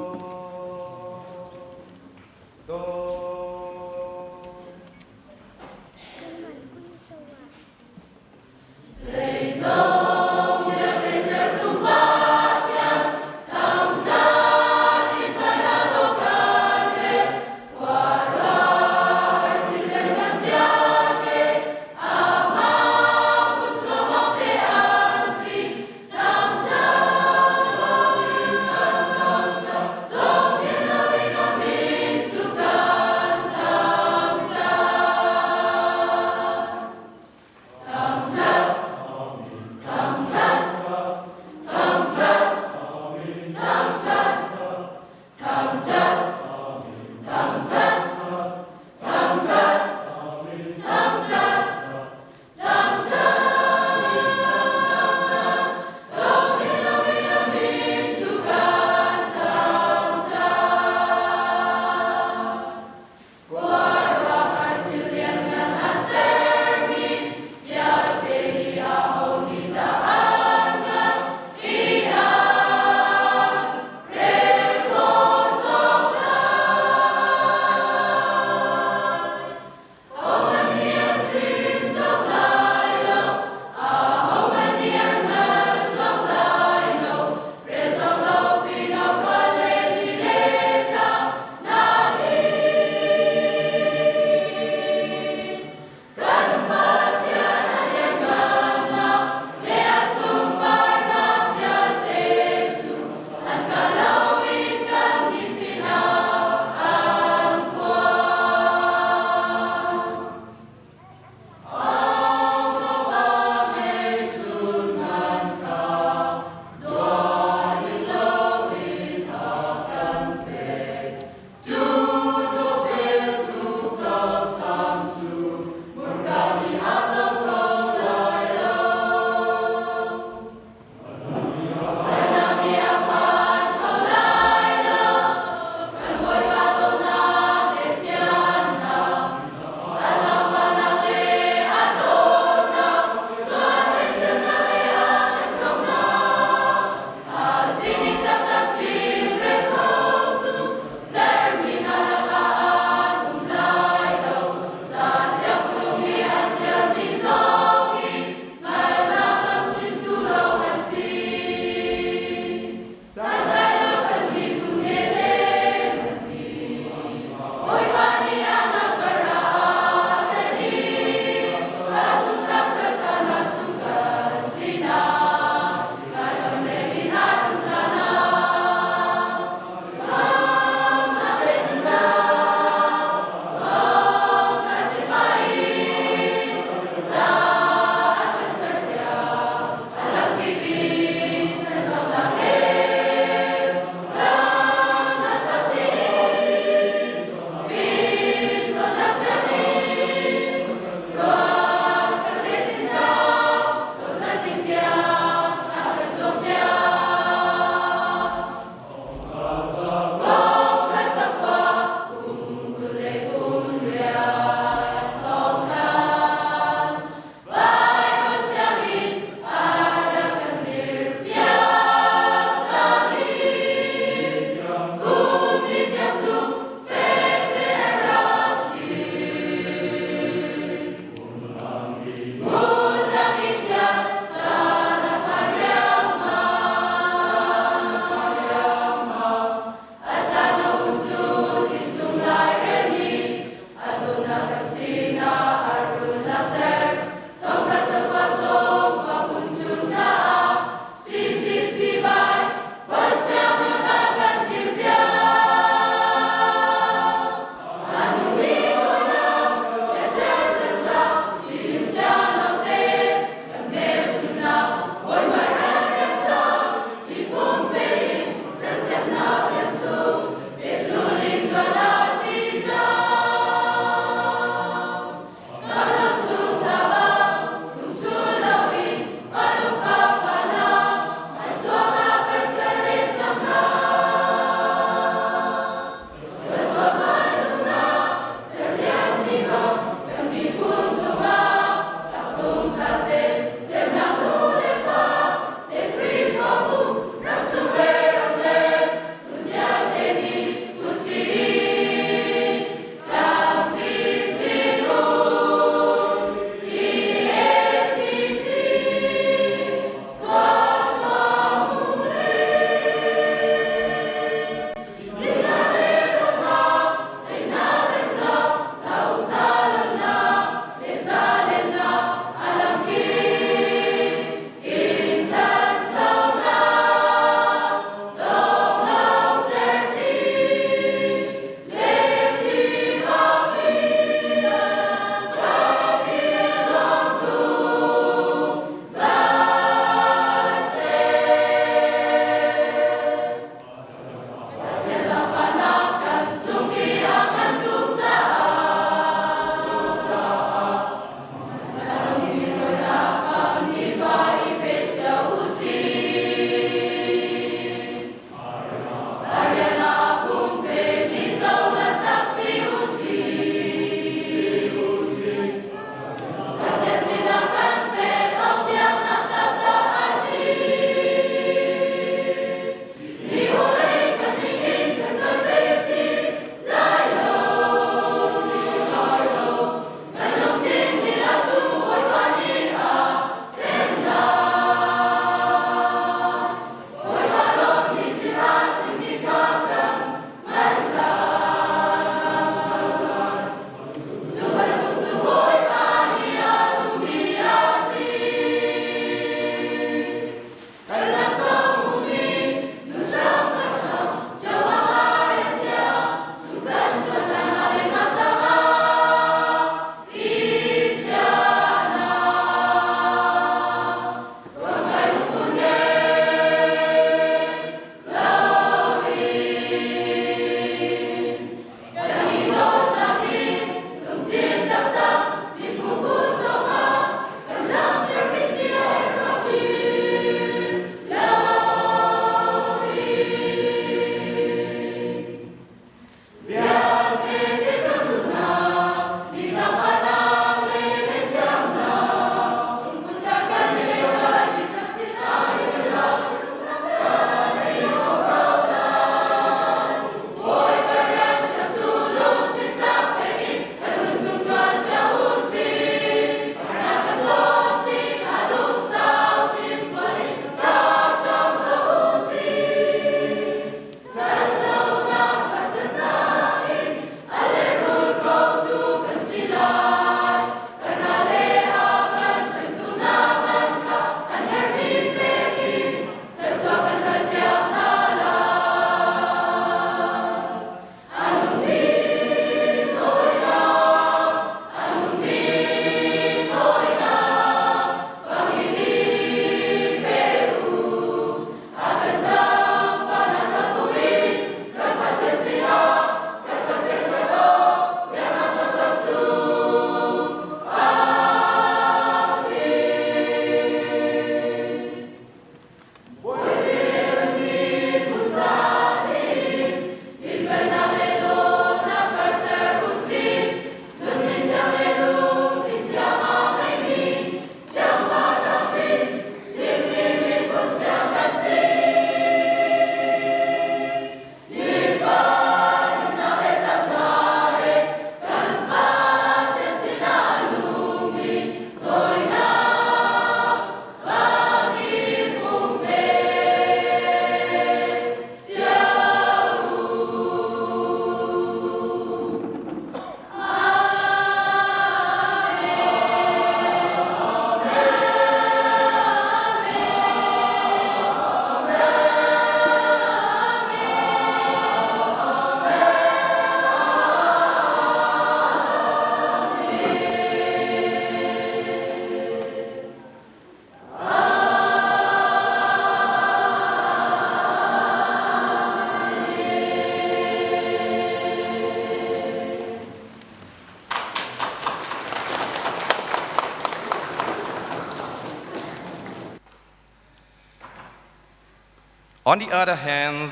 On the other hand,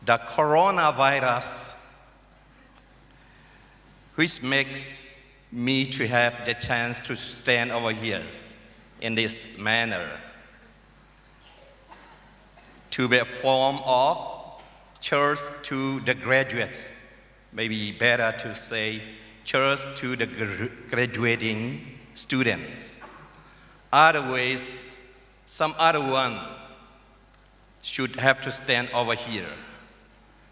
the coronavirus, which makes me to have the chance to stand over here in this manner, to be a form of church to the graduates, maybe better to say church to the graduating students. Otherwise, some other one should have to stand over here.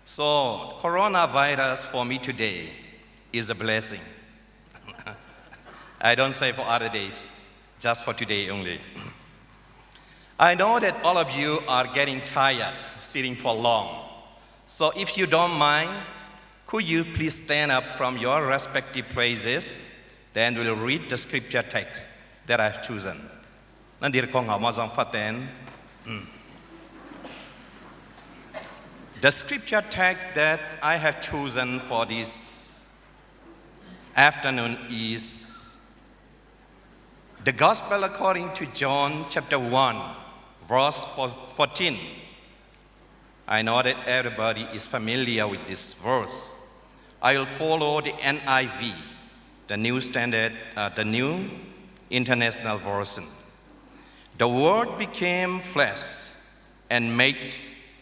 So coronavirus for me today is a blessing. I don't say for other days, just for today only. I know that all of you are getting tired sitting for long. So if you don't mind, could you please stand up from your respective places? Then we'll read the scripture text that I've chosen. The scripture text that I have chosen for this afternoon is the Gospel according to John chapter 1, verse 14. I know that everybody is familiar with this verse. I will follow the NIV, the New Standard, the New International Version. The Word became flesh and made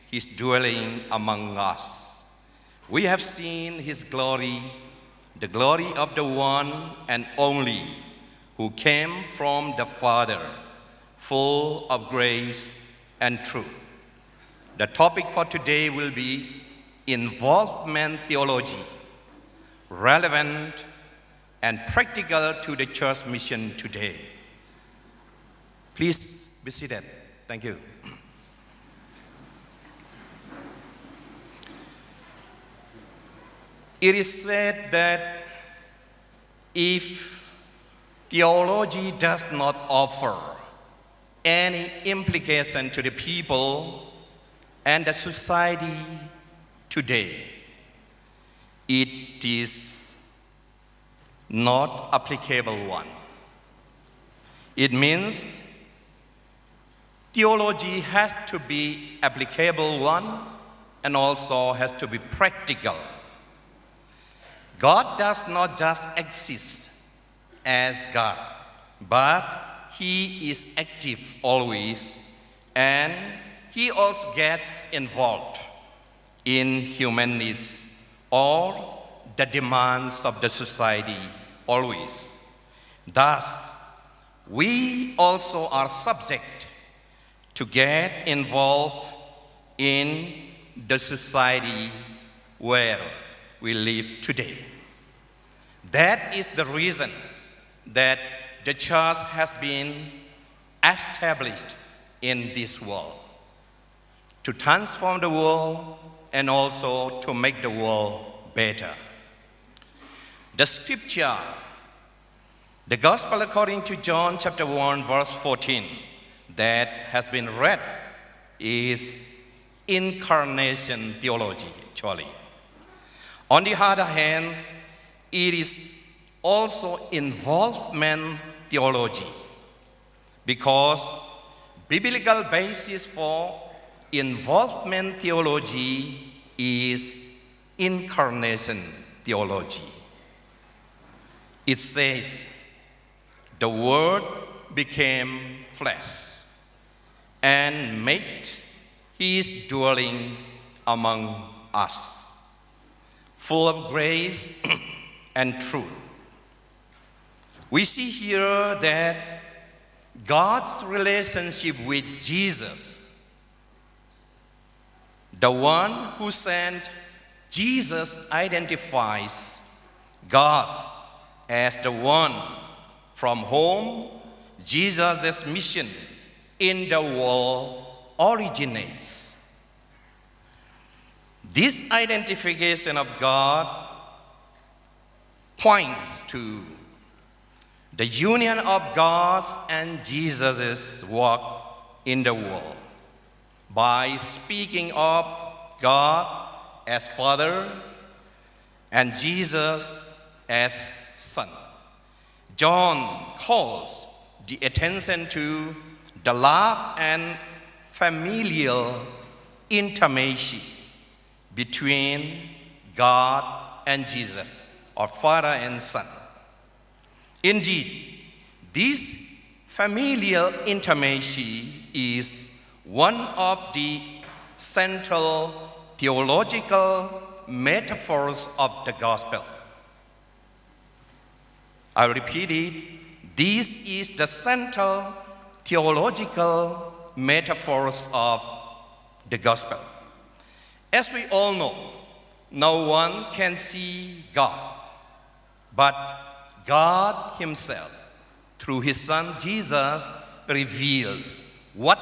His dwelling among us. We have seen His glory, the glory of the one and only who came from the Father, full of grace and truth. The topic for today will be involvement theology, relevant and practical to the church mission today. Please be seated. Thank you. It is said that if theology does not offer any implication to the people and the society today, it is not applicable one. It means theology has to be applicable one and also has to be practical. God does not just exist as God, but He is active always, and He also gets involved in human needs or the demands of the society always. Thus, we also are subject to get involved in the society where we live today. That is the reason that the church has been established in this world, to transform the world and also to make the world better. The scripture, the Gospel according to John chapter 1 verse 14 that has been read is incarnation theology actually. On the other hand, it is also involvement theology, because biblical basis for involvement theology is incarnation theology. It says, the Word became flesh and made His dwelling among us, full of grace and truth. We see here that God's relationship with Jesus, the one who sent Jesus, identifies God as the one from whom Jesus' mission in the world originates. This identification of God points to the union of God's and Jesus' work in the world by speaking of God as Father and Jesus as Son. John calls the attention to the love and familial intimacy between God and Jesus, or Father and Son. Indeed, this familial intimacy is one of the central theological metaphors of the gospel. I repeat it. This is the central theological metaphors of the gospel. As we all know, no one can see God, but God Himself, through His Son Jesus, reveals what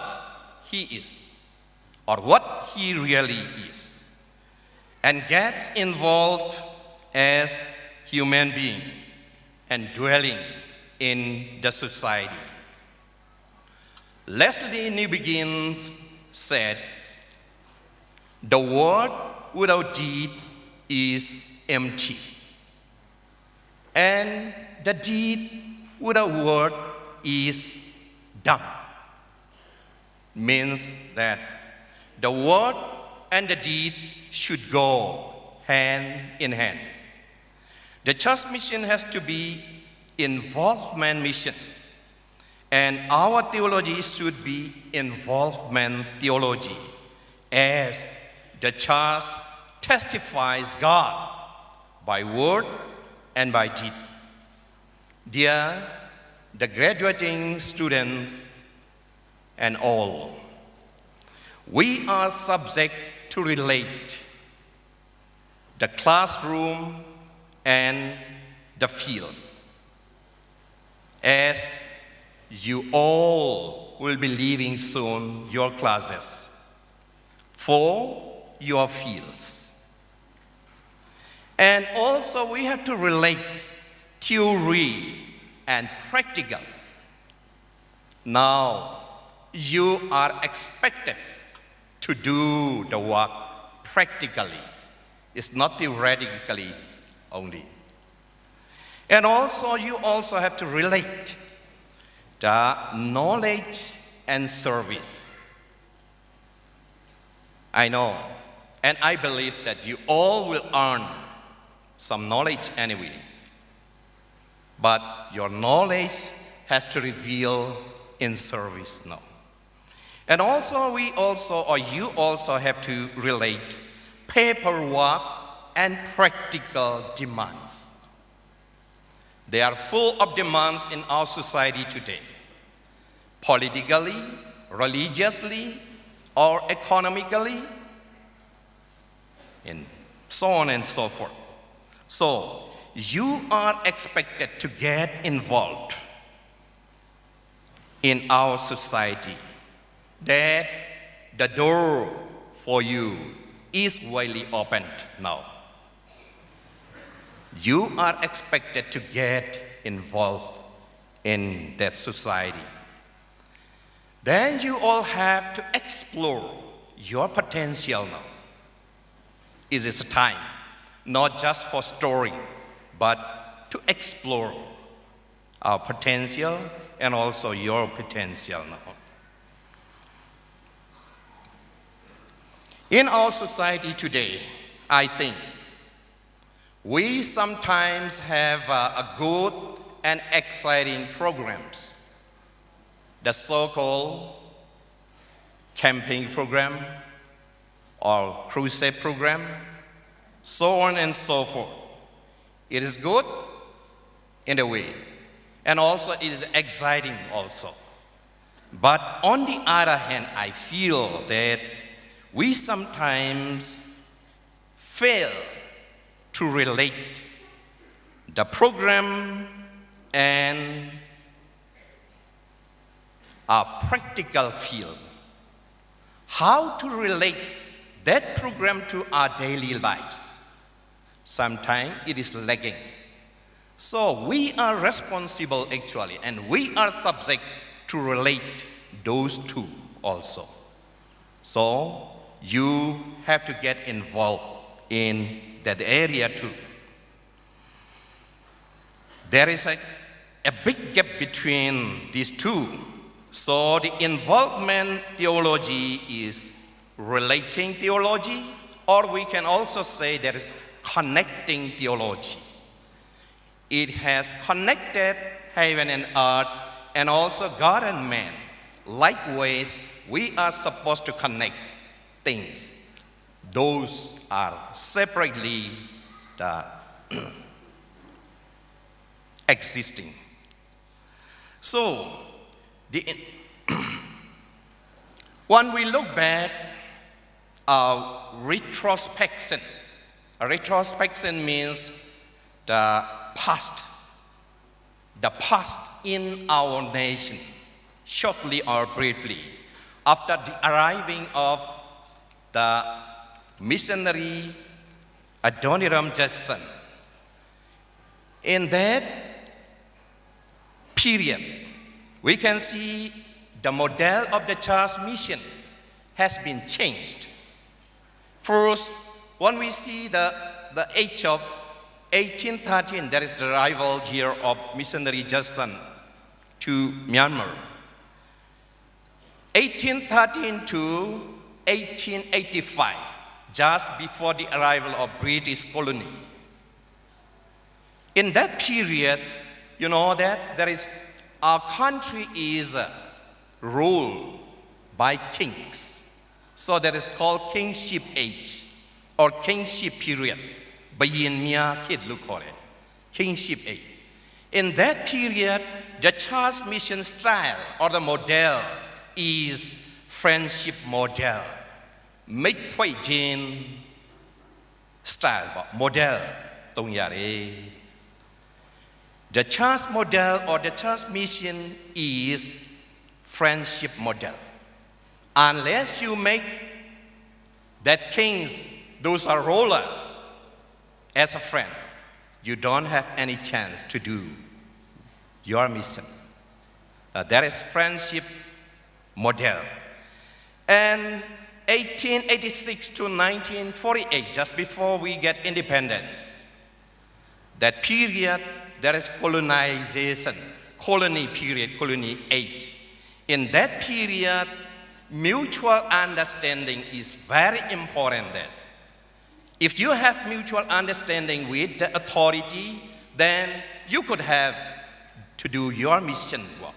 He is, or what He really is, and gets involved as human being and dwelling in the society. Leslie Newbegin said, "The word without deed is empty, and the deed without word is dumb." Means that the word and the deed should go hand in hand. The church mission has to be involvement mission, and our theology should be involvement theology, as the church testifies God by word and by deed. Dear the graduating students and all, we are subject to relate the classroom and the fields, as you all will be leaving soon your classes for your fields. And also we have to relate theory and practical. Now you are expected to do the work practically. It's not theoretically only. And also you also have to relate the knowledge and service. I know, and I believe that you all will earn some knowledge anyway. But your knowledge has to reveal in service now. And also you also have to relate paperwork and practical demands. They are full of demands in our society today, politically, religiously, or economically, and so on and so forth. So you are expected to get involved in our society, that the door for you is widely opened now. You are expected to get involved in that society. Then you all have to explore your potential now. It is a time, not just for story, but to explore our potential and also your potential now. In our society today, I think we sometimes have a good and exciting programs. The so-called camping program or crusade program, so on and so forth. It is good in a way, and also it is exciting also. But on the other hand, I feel that we sometimes fail to relate the program and our practical field. How to relate that program to our daily lives. Sometimes it is lagging. So we are responsible actually, and we are subject to relate those two also. So you have to get involved in that area too. There is a big gap between these two, So the involvement theology is relating theology, or we can also say there is connecting theology. It has connected heaven and earth and also God and man. Likewise, we are supposed to connect things. Those are separately existing. So, when we look back, retrospection. Retrospection means the past in our nation, shortly or briefly, after the arriving of the missionary Adoniram Judson. In that period, we can see the model of the church mission has been changed. First, when we see the age of 1813, that is the arrival year of missionary Judson to Myanmar. 1813 to 1885, just before the arrival of British colony. In that period, you know that our country is ruled by kings. So that is called kingship age or kingship period. Kingship age. In that period, the church mission style or the model is friendship model. Make point Jane style model. The church model or the church mission is friendship model. Unless you make that kings, those are rulers, as a friend, you don't have any chance to do your mission. That is friendship model. And 1886 to 1948, just before we get independence, that period, there is colonization, colony period, colony age. In that period, mutual understanding is very important there. If you have mutual understanding with the authority, then you could have to do your mission work.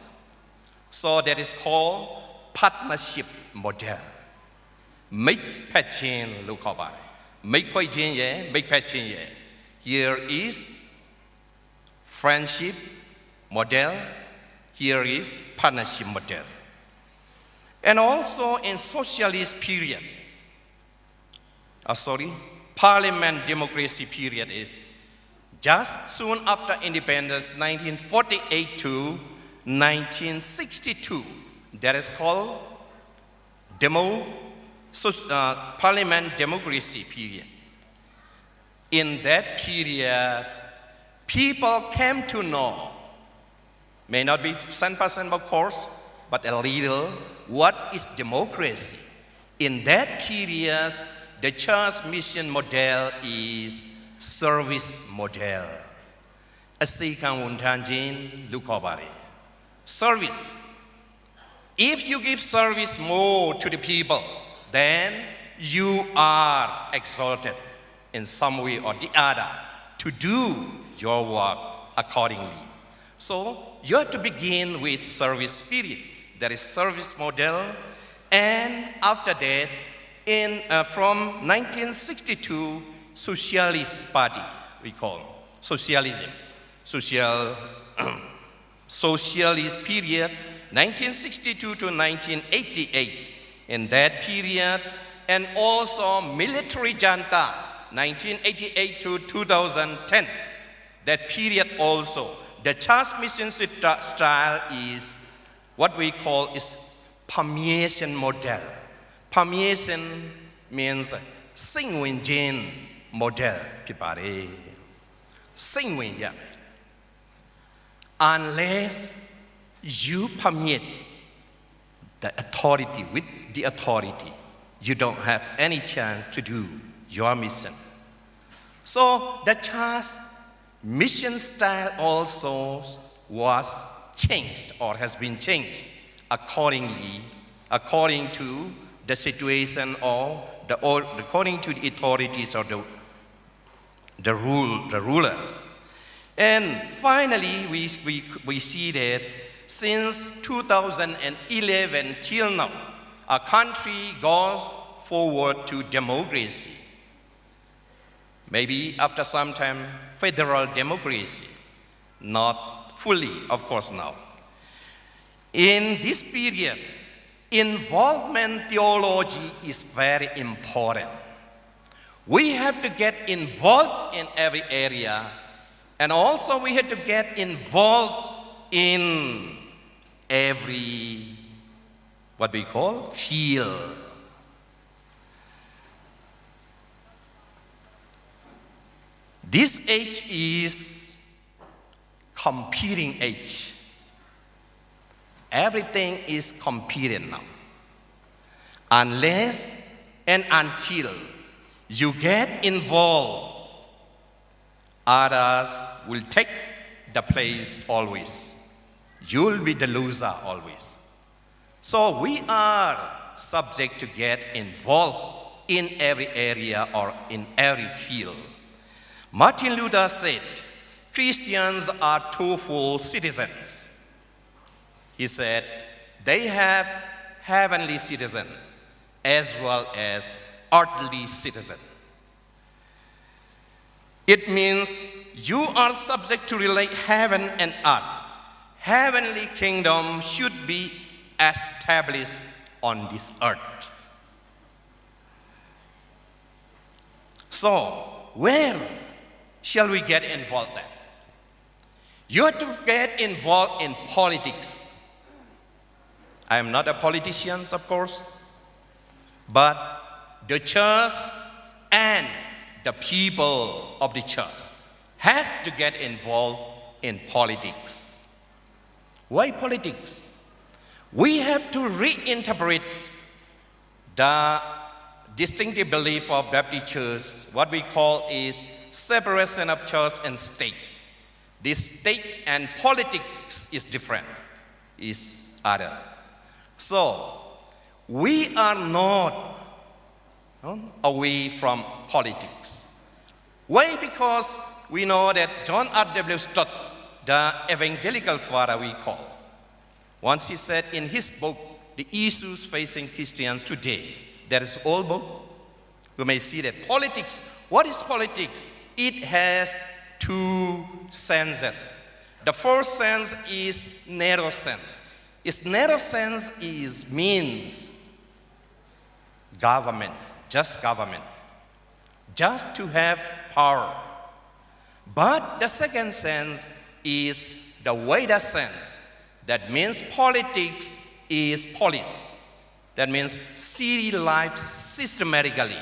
So that is called partnership model. Make patching look over. Make patching, yeah, make patching, yeah. Here is friendship model. Here is partnership model. And also in socialist period, parliament democracy period is just soon after independence, 1948 to 1962. That is called parliament democracy period. In that period, people came to know, may not be 100% of course, but a little, what is democracy. In that period, the church mission model is service model. Service. If you give service more to the people, then you are exalted in some way or the other to do your work accordingly. So you have to begin with service spirit. That is service model. And after that, from 1962, Socialist Party, we call socialism. Socialist period, 1962 to 1988. In that period, and also military junta, 1988 to 2010. That period also, the church mission style is what we call is permeation model. Permeation means sinh nguyên gen model. Sinh nguyên, yeah. Unless you permeate the authority with the authority, you don't have any chance to do your mission. So the church mission style also was changed or has been changed according to the situation or according to the authorities or the rulers. And finally, we see that since 2011 till now, our country goes forward to democracy. Maybe after some time, federal democracy. Not fully, of course, now. In this period, involvement theology is very important. We have to get involved in every area, and also we have to get involved in every, what we call, field. This age is competing age. Everything is competing now. Unless and until you get involved, others will take the place always. You'll be the loser always. So we are subject to get involved in every area or in every field. Martin Luther said, Christians are twofold citizens. He said, they have heavenly citizen as well as earthly citizen. It means you are subject to relate heaven and earth. Heavenly kingdom should be established on this earth. So, where shall we get involved then? You have to get involved in politics. I am not a politician, of course, but the church and the people of the church has to get involved in politics. Why politics? We have to reinterpret the distinctive belief of Baptist Church. What we call is separation of church and state. This state and politics is different, is other. So, we are not away from politics. Why? Because we know that John R.W. Stott, the evangelical father we call, once he said in his book, The Issues Facing Christians Today, that is old book, we may see that politics, what is politics? It has two senses. The first sense is narrow sense. Its narrow sense means government, just to have power. But the second sense is the wider sense. That means politics is police. That means city life systematically.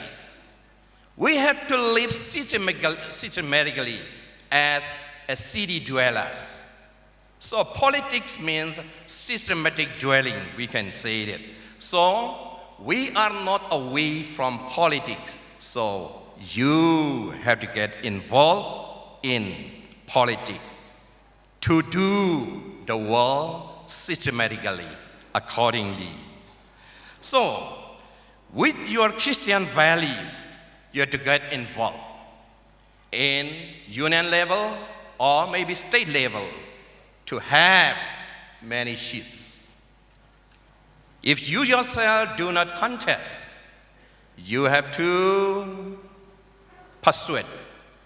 We have to live systematically as a city dwellers. So politics means systematic dwelling, we can say that. So we are not away from politics. So you have to get involved in politics to do the world systematically, accordingly. So with your Christian value, you have to get involved in union level or maybe state level to have many seats. If you yourself do not contest, you have to persuade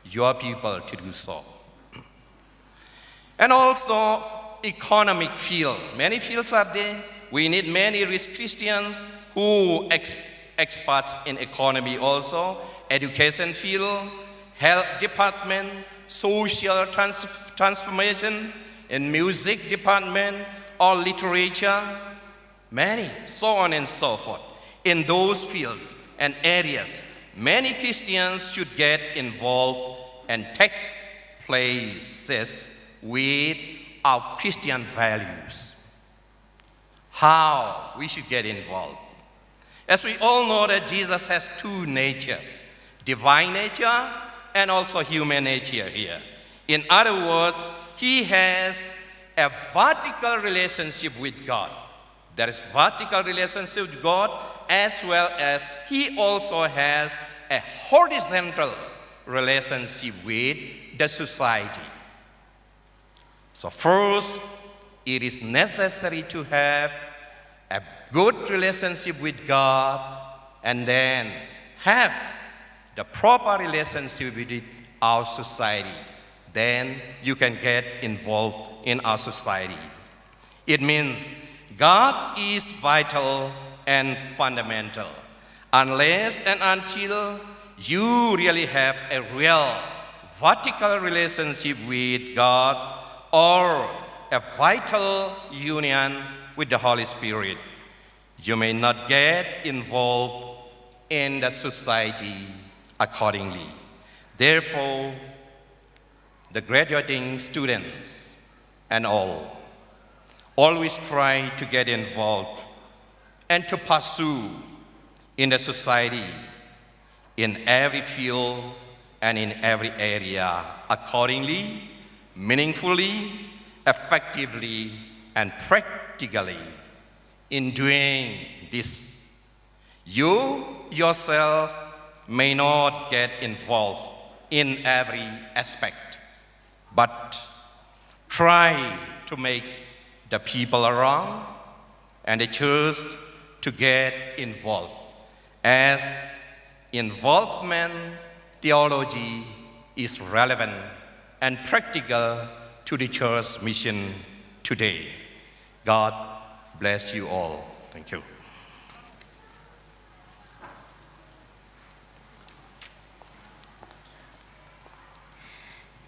your people to do so. And also economic field. Many fields are there. We need many rich Christians who experts in economy also, education field, health department, social transformation, in music department or literature, many, so on and so forth. In those fields and areas, many Christians should get involved and take places with our Christian values. How we should get involved? As we all know that Jesus has two natures, divine nature and also human nature here. In other words, he has a vertical relationship with God. There is vertical relationship with God, as well as he also has a horizontal relationship with the society. So first, it is necessary to have a good relationship with God, and then have the proper relationship with our society. Then you can get involved in our society. It means God is vital and fundamental. Unless and until you really have a real vertical relationship with God or a vital union with the Holy Spirit, you may not get involved in the society accordingly. Therefore, the graduating students and all always try to get involved and to pursue in the society in every field and in every area accordingly, meaningfully, effectively, and practically. In doing this, you yourself may not get involved in every aspect, but try to make the people around and the church to get involved, as involvement theology is relevant and practical to the church mission today. God bless you all. Thank you.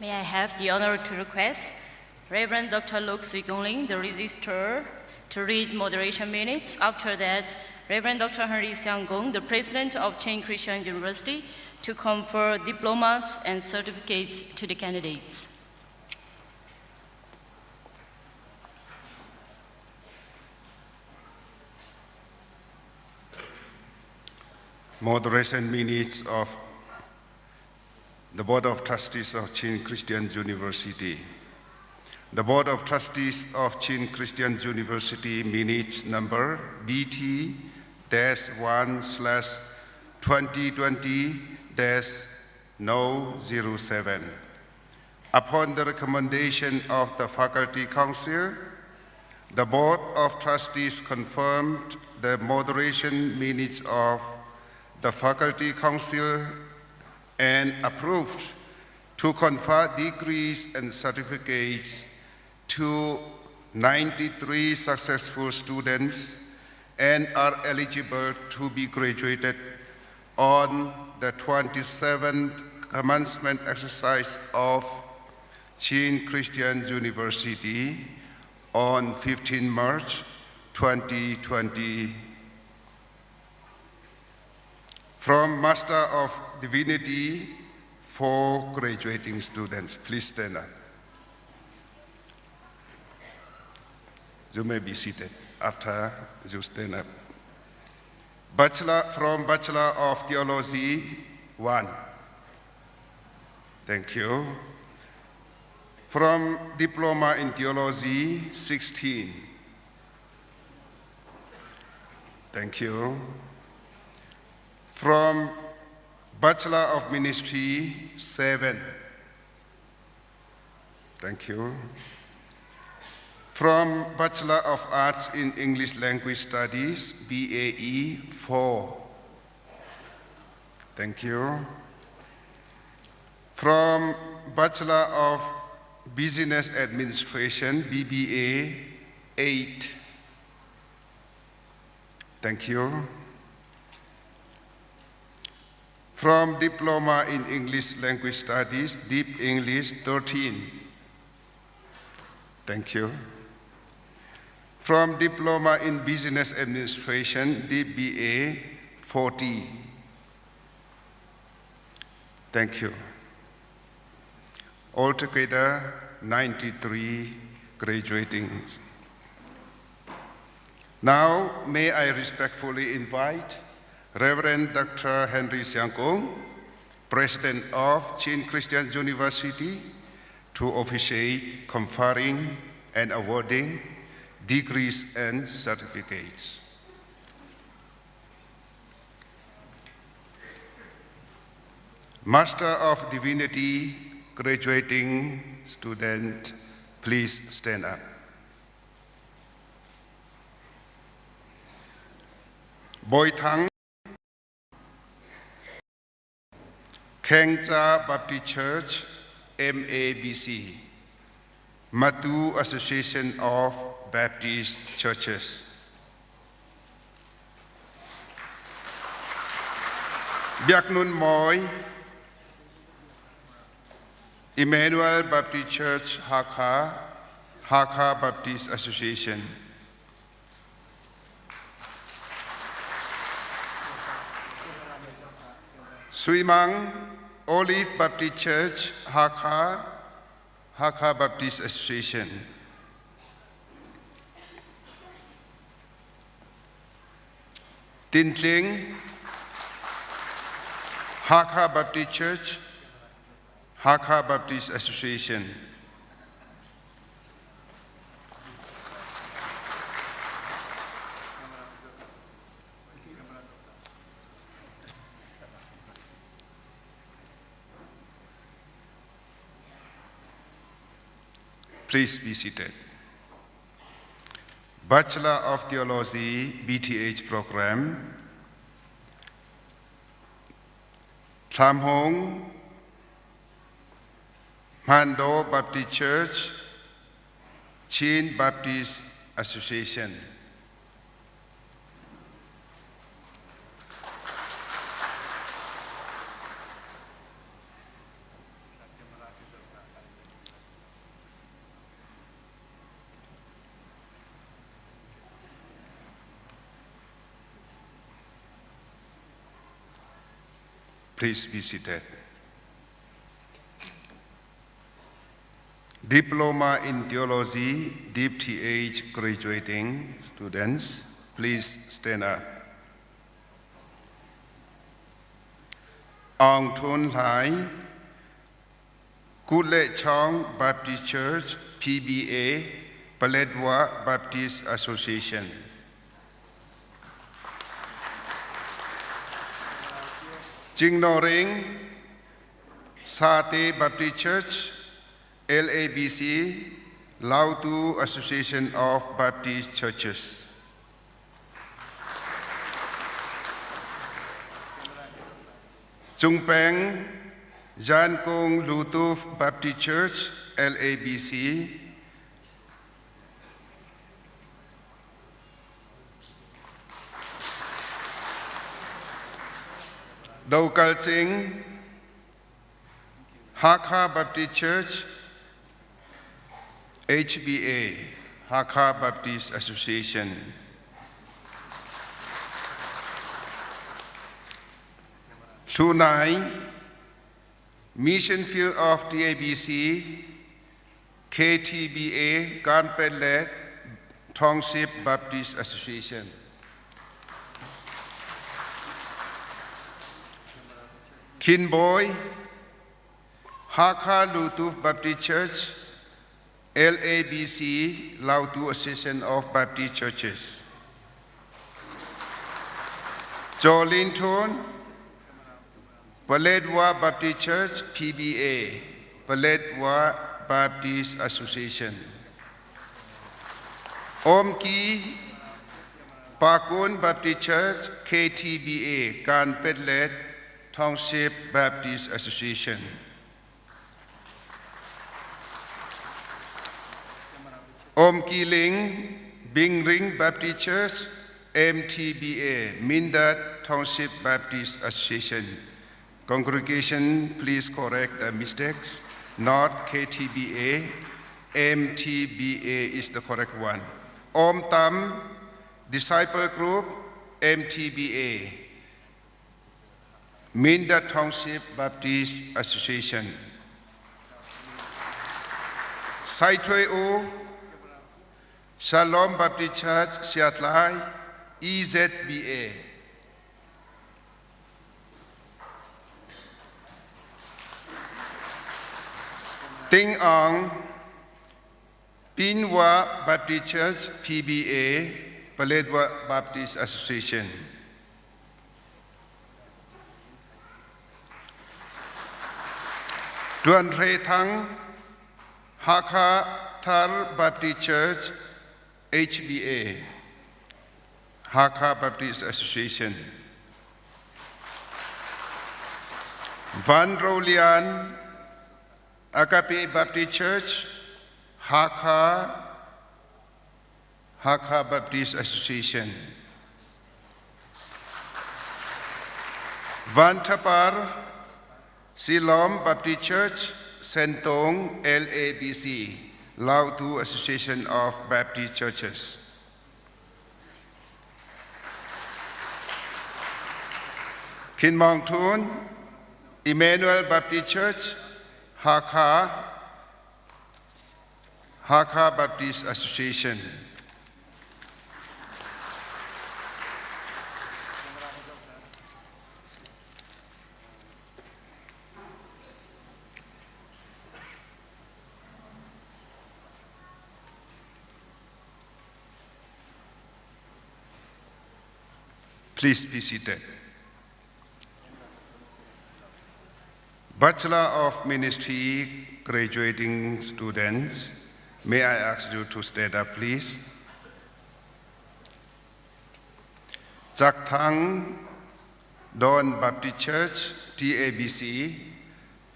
May I have the honor to request Reverend Dr. Luke Swigongling, the registrar, to read moderation minutes. After that, Reverend Dr. Henry Siang-Gong, the president of Chain Christian University, to confer diplomas and certificates to the candidates. Moderation minutes of the Board of Trustees of Chain Christian University. The Board of Trustees of Chain Christian University minutes number BT-1/2020-007. Upon the recommendation of the Faculty Council, the Board of Trustees confirmed the moderation minutes of the Faculty Council and approved to confer degrees and certificates to 93 successful students and are eligible to be graduated on the 27th commencement exercise of Chain Christian University on 15 March 2020. From Master of Divinity, 4 graduating students. Please stand up. You may be seated after you stand up. From Bachelor of Theology, 1. Thank you. From Diploma in Theology, 16. Thank you. From Bachelor of Ministry, 7. Thank you. From Bachelor of Arts in English Language Studies, BAE, 4. Thank you. From Bachelor of Business Administration, BBA, 8. Thank you. From Diploma in English Language Studies, Deep English, 13. Thank you. From Diploma in Business Administration, DBA, 40. Thank you. Altogether, 93 graduating. Now, may I respectfully invite Reverend Dr. Henry Siang-Gong, President of Chain Christian University, to officiate conferring and awarding degrees and certificates. Master of Divinity graduating student, please stand up. Boy Thang, Kengcha Baptist Church, MABC, Matu Association of Baptist Churches. Biaknun Moy, Emmanuel Baptist Church, Hakha Baptist Association. Suimang Olive Baptist Church, Hakha Baptist Association. Tintling, Hakha Baptist Church, Hakha Baptist Association. Please be seated. Bachelor of Theology, BTH program. Tham Hong, Mando Baptist Church, Chin Baptist Association. Please be seated. Diploma in Theology, DPTH graduating students, please stand up. Ong Thun Lai, Kule Chong Baptist Church, PBA, Paledwa Baptist Association. Jing Noring, Sate Baptist Church, LABC, Lautu Association of Baptist Churches. Chung Peng, Jan Kong Lutuf Baptist Church, LABC. Dau Kal Ching, Hakha Baptist Church, HBA, Hakha Baptist Association. Tunai, Mission Field of TABC, KTBA, Kanpet Township Baptist Association. Kinboy, Hakha Lutuf Baptist Church, LABC, Lautu Association of Baptist Churches. Jolin Thon, Paledwa Baptist Church, PBA, Paledwa Baptist Association. Om Ki, Pakun Baptist Church, KTBA, Kanpet Township Baptist Association. Om Ki Ling, Bing Ring Baptist Church, MTBA, Mindat Township Baptist Association. Congregation, please correct the mistakes. Not KTBA, MTBA is the correct one. Om Tam, Disciple Group, MTBA. Mindat Township Baptist Association. Saitwe O, Shalom Baptist Church, Siatlai, EZBA. Ting Ang, Pinwa Baptist Church, PBA, Paledwa Baptist Association. Tuan Rei Thang, Hakha Thar Baptist Church, HBA, Hakha Baptist Association. Van Rolian, Agape Baptist Church, Hakha Baptist Association. Van Tapar, Silom Baptist Church, Sentong, LABC, Lao Tu Association of Baptist Churches. Kinmong Thun, Emmanuel Baptist Church, Hakha Baptist Association. Please be seated. Bachelor of Ministry graduating students, may I ask you to stand up, please? Chak Thang Don Baptist Church, TABC,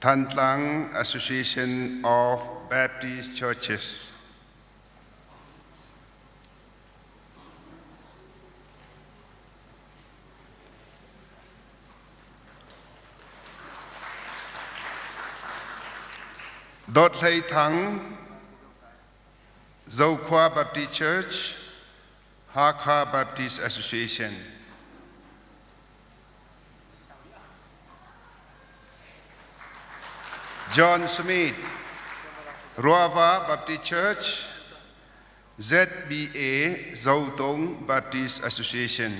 Tan Tlang Association of Baptist Churches. Dot Lei Thang, Zokwa Baptist Church, Hakha Baptist Association. John Smith, Ruava Baptist Church, ZBA, Zautong Baptist Association.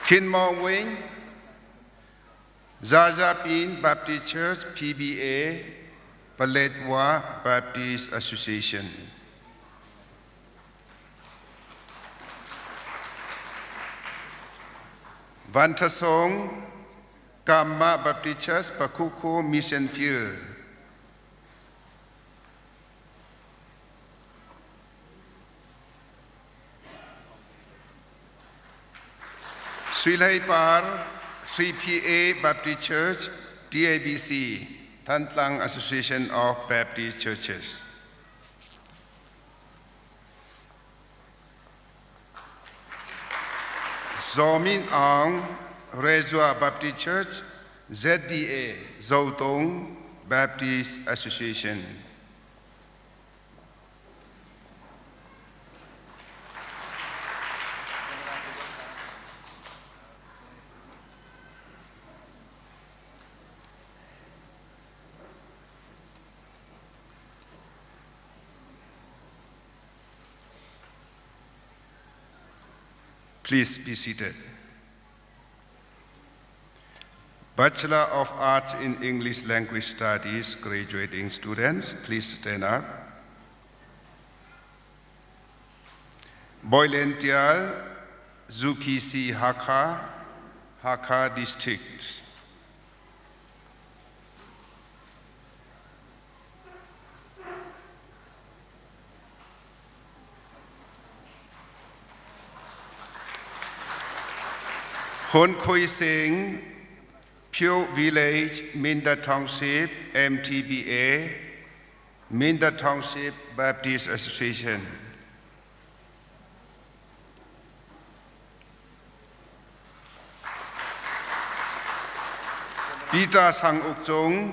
Kinmong Wing, Zazapin Baptist Church, PBA, Paletwa Baptist Association. Vantasong, Kamma Baptist Church, Pakuku Mission Field. Srilai Par, 3PA Baptist Church, TABC, Tan Tlang Association of Baptist Churches. Zomin Ang, Rezua Baptist Church, ZBA, Zautong Baptist Association. Please be seated. Bachelor of Arts in English Language Studies graduating students, please stand up. Boylential, Zukisi Hakha District. Hon Khoi Sing, Pure Village, Minda Township, MTBA, Minda Township Baptist Association. Peter Sang Ukchong,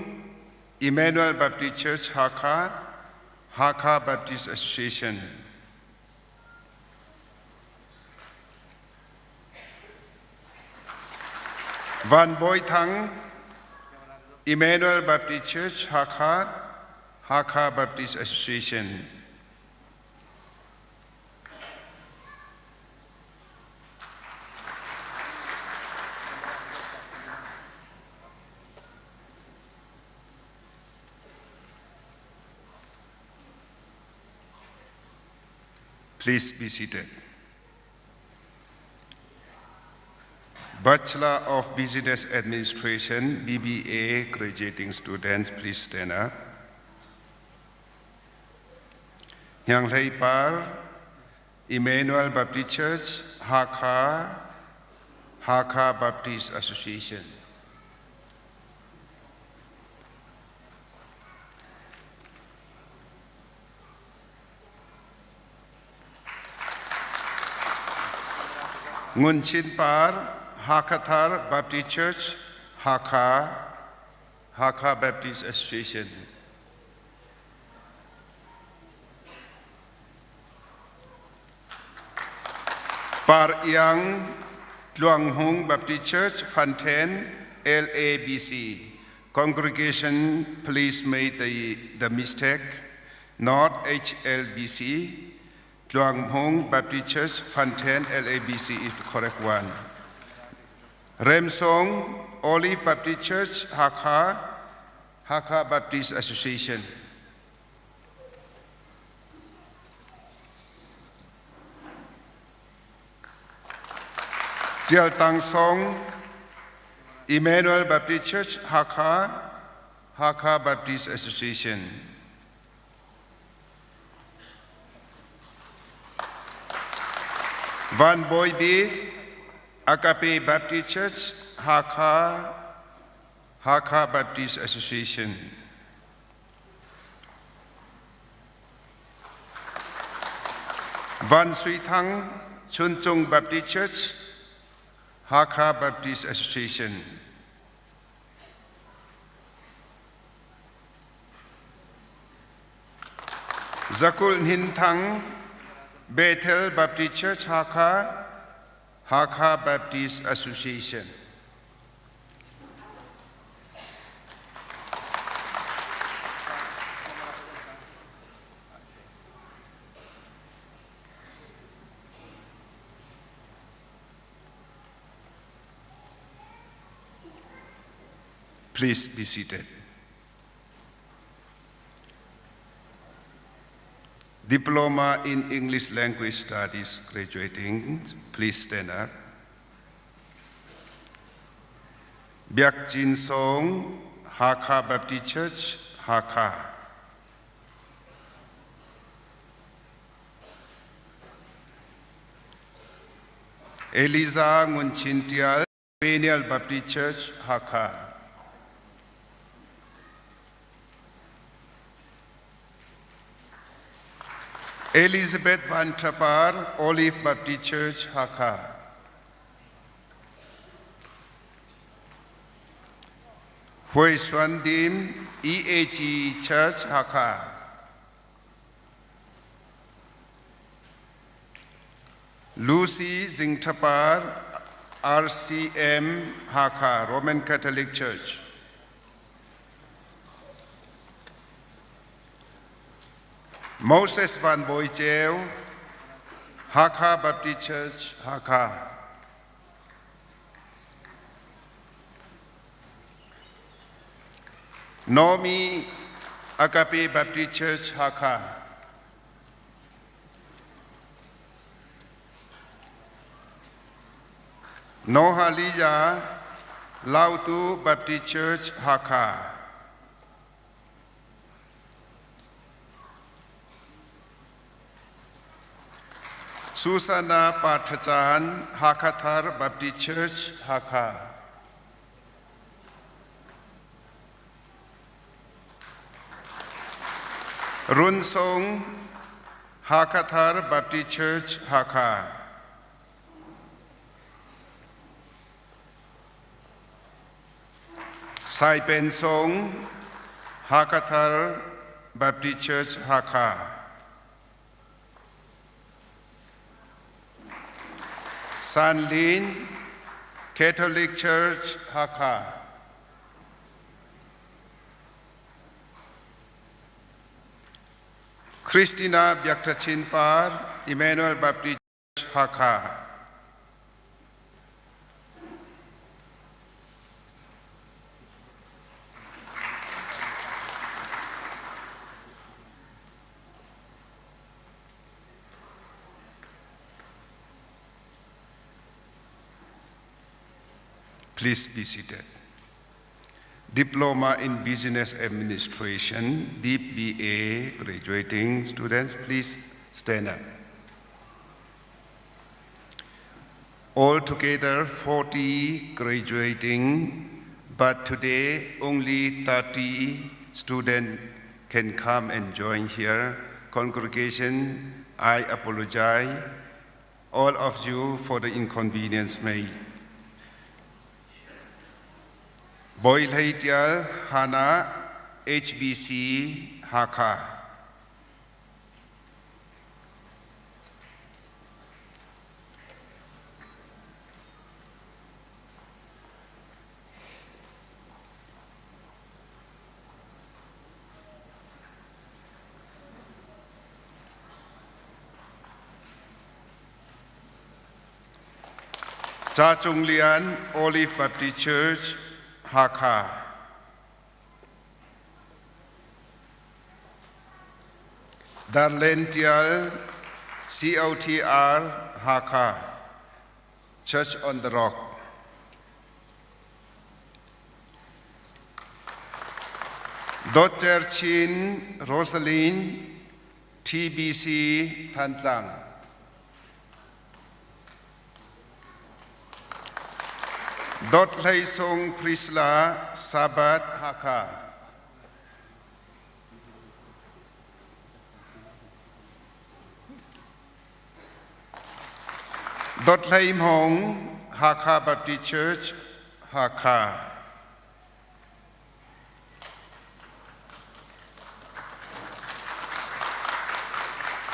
Emmanuel Baptist Church, Hakha Baptist Association. Van Boy Thang, Emmanuel Baptist Church, Hakha Baptist Association. Please be seated. Bachelor of Business Administration, BBA graduating students, please stand up. Yang Lei Par, Emmanuel Baptist Church, Haka Baptist Association. Ngun Chin Par, Hakathar Baptist Church, Haka Baptist Association. Par Yang Luang Hung Baptist Church, Fanten, LABC. Congregation, please make the mistake, not HLBC. Luang Hung Baptist Church, Fanten, LABC is the correct one. Remsong Olive Baptist Church, Haka Baptist Association. Jial Tang Song Emmanuel Baptist Church, Haka Baptist Association. Van Boybi Agape Baptist Church, Haka Baptist Association. Van Sui Thang Chun Chung Baptist Church, Haka Baptist Association. Zakul Hin Thang Bethel Baptist Church, Haka Baptist Association. Please be seated. Diploma in English Language Studies graduating, please stand up. Biak Jin Song, Haka Baptist Church, Haka. Eliza Ngunchintial, Peniel Baptist Church, Haka. Elizabeth Van Trapar, Olive Baptist Church, Haka. Hui Xuan Dim, EAG Church, Haka. Lucy Zingtapar, RCM, Haka, Roman Catholic Church. Moses Van Boycheo, Haka Baptist Church, Haka. Nomi Agape Baptist Church, Haka. Nohaliya Lautu Baptist Church, Haka. Susana Parthajan, Hakathar Baptist Church, Haka. Runsong, Hakathar Baptist Church, Haka. Sai Ben Song, Hakathar Baptist Church, Haka. San Lin Catholic Church, Haka. Christina Byaktachinpar, Emmanuel Baptist Church, Haka. Please be seated. Diploma in Business Administration, DBA graduating students, please stand up. Altogether 40 graduating, but today only 30 students can come and join here. Congregation, I apologize all of you for the inconvenience made. Boilhaitial Hana HBC Haka. Cha Chung Lian Olive Baptist Church Haka. Darlential COTR Haka, Church on the Rock. Dr. Chin Rosaline TBC Thantlang. Dot Lai Song Prisla Sabat Haka. Dot Lai Hong Haka Baptist Church Haka.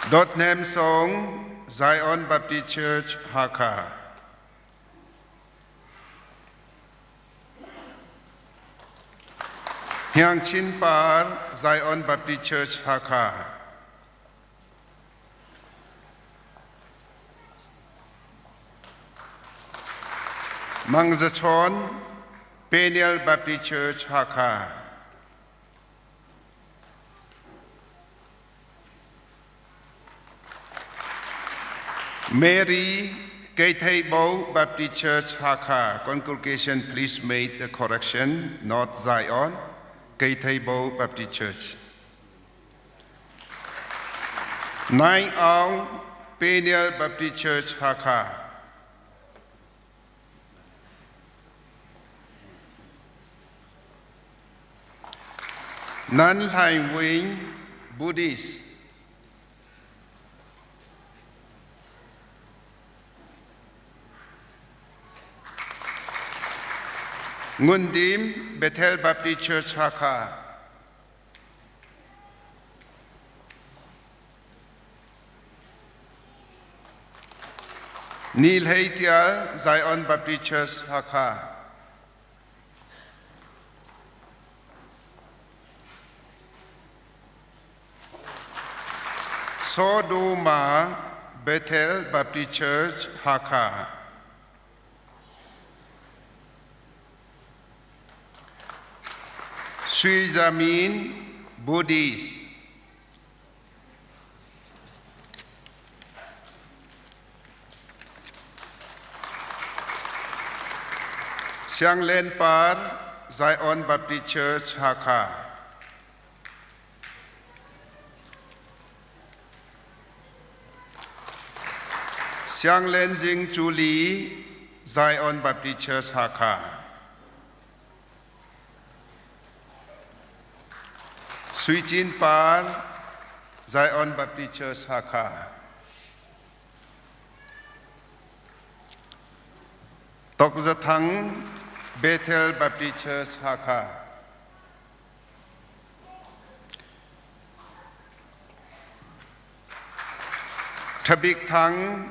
Dot Nam Song Zion Baptist Church Haka. Hyang Chin Par Zion Baptist Church Haka. Mangzachon Peniel Baptist Church Haka. Mary Keitebo Baptist Church Haka. Congregation, please make the correction, not Zion. Keitebo Baptist Church. Nine Aung Peniel Baptist Church Haka. Nan Hai Wing Buddhist. Ngundim Bethel Baptist Church Haka. Nilhaitial Zion Baptist Church Haka. Sodoma Bethel Baptist Church Haka. Sri Jamin Buddhist. Siang Len Par Zion Baptist Church Haka. Siang Len Jing Julie Zion Baptist Church Haka. Sui Chin Par Zion Baptist Church Haka. Tok Zathang Bethel Baptist Church Haka. Tabik Thang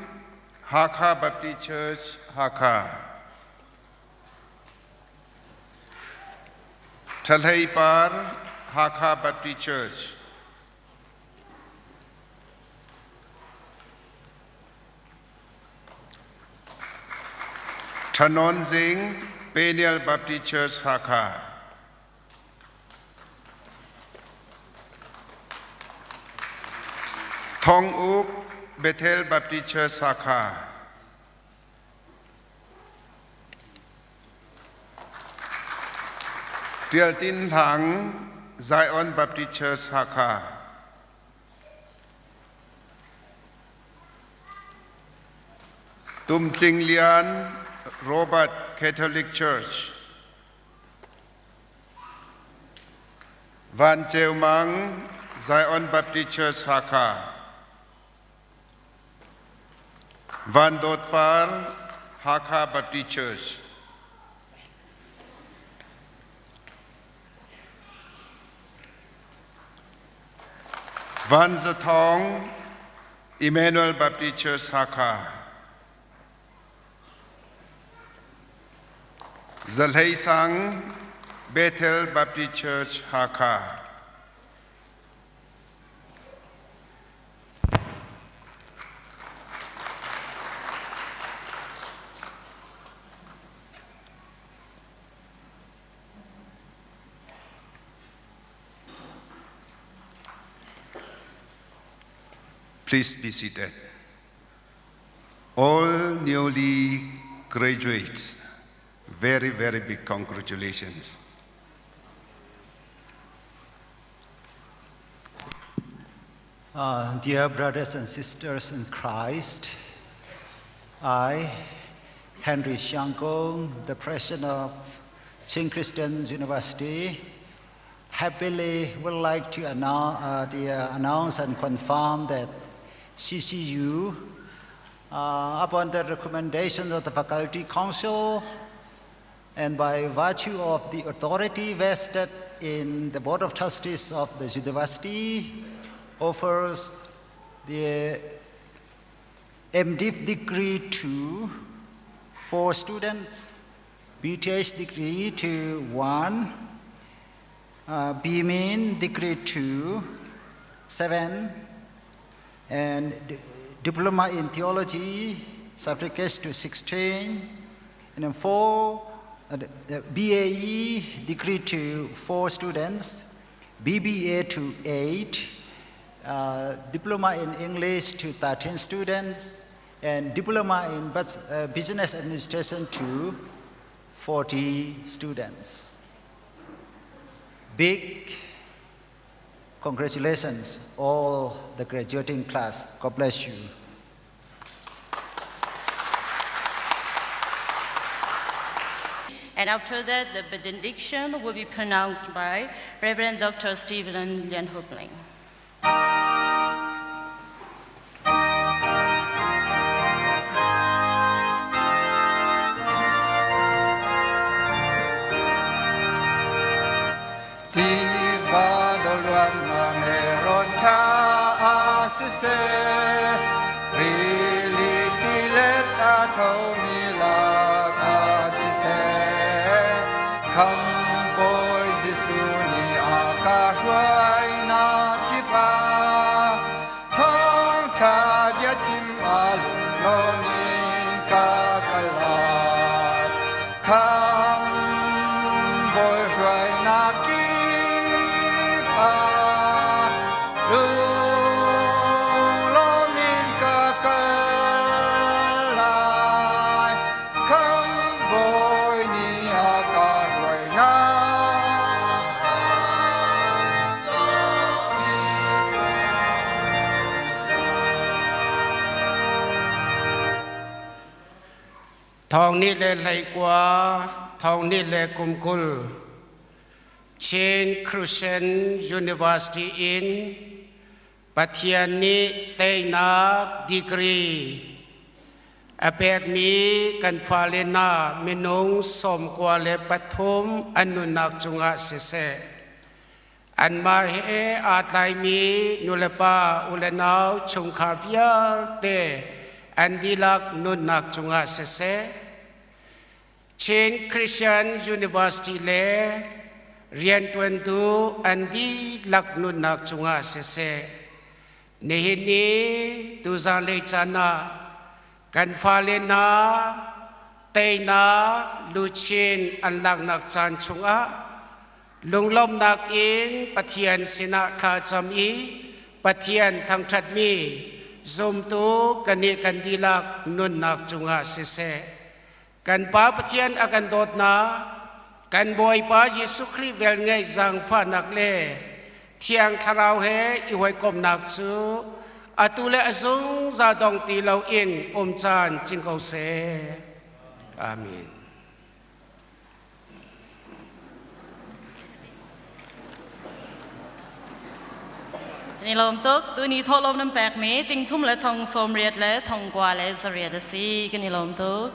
Haka Baptist Church Haka. Thalhai Par Haka Baptist Church. Tanon Zing Peniel Baptist Church Haka. Thong Uk Bethel Baptist Church Haka. เตียลตินถัง Zion Baptist Church สาขาตุมติงเลียน Robert Catholic Church วันเจลมัง Zion Baptist Church สาขาวันโดดปาร์ฮาคา Baptist Churchวันสะทอง Emmanuel Baptist Church สาขาจัลไฮซัง Bethel Baptist Church สาขา Please be seated. All newly graduates, very, very big congratulations. Dear brothers and sisters in Christ, I, Henry Xiangong, the president of Chin Christian University, happily would like to announce and confirm that CCU, upon the recommendation of the Faculty Council and by virtue of the authority vested in the Board of Trustees of the University, offers the MDiv degree to 4 students, BTH degree to 1, BMin degree to 7, and Diploma in Theology certificates to 16, and then 4, BAE degree to 4 students, BBA to 8, Diploma in English to 13 students, and Diploma in Business Administration to 40 students. Big congratulations, all the graduating class. God bless you. And after that, the benediction will be pronounced by Reverend Dr. Stephen Lian Hopling. Thong ni le lai qua, thong ni le kum kul. Chin Christian University in Pathian ni tay nak degree. Apek mi kan falena minung som kwa le pathum anunak chunga sese. An ma he atlai mi nulepa ulenau chung khavyal te an dilak nunak chunga sese. Chin Christian University le rian tuantu andi lak nunak chunga sese. Nehini tuzan le chana kan falena teina luchin an lak nak chan chunga lunglom nak in pathian sina kha chami pathian thang that mi zum tu kani kan dilak nun nak chunga sese kan pa pathian akan dot na กันบอยป้าเยซูคริสต์เวลไงจังฟ้านักเล่เที่ยงคาราวเฮอีหวยกลมนักซูอาตุเลอซุงซาดองตีเราอินอมจานจิงเขาเซอาเมนนี่ลมตุกตัวนี้ทอลมน้ำแปกเมติงทุ่มและทองสมเรียดและทองกว่าและเสรียดสีกันนี่ลมตุก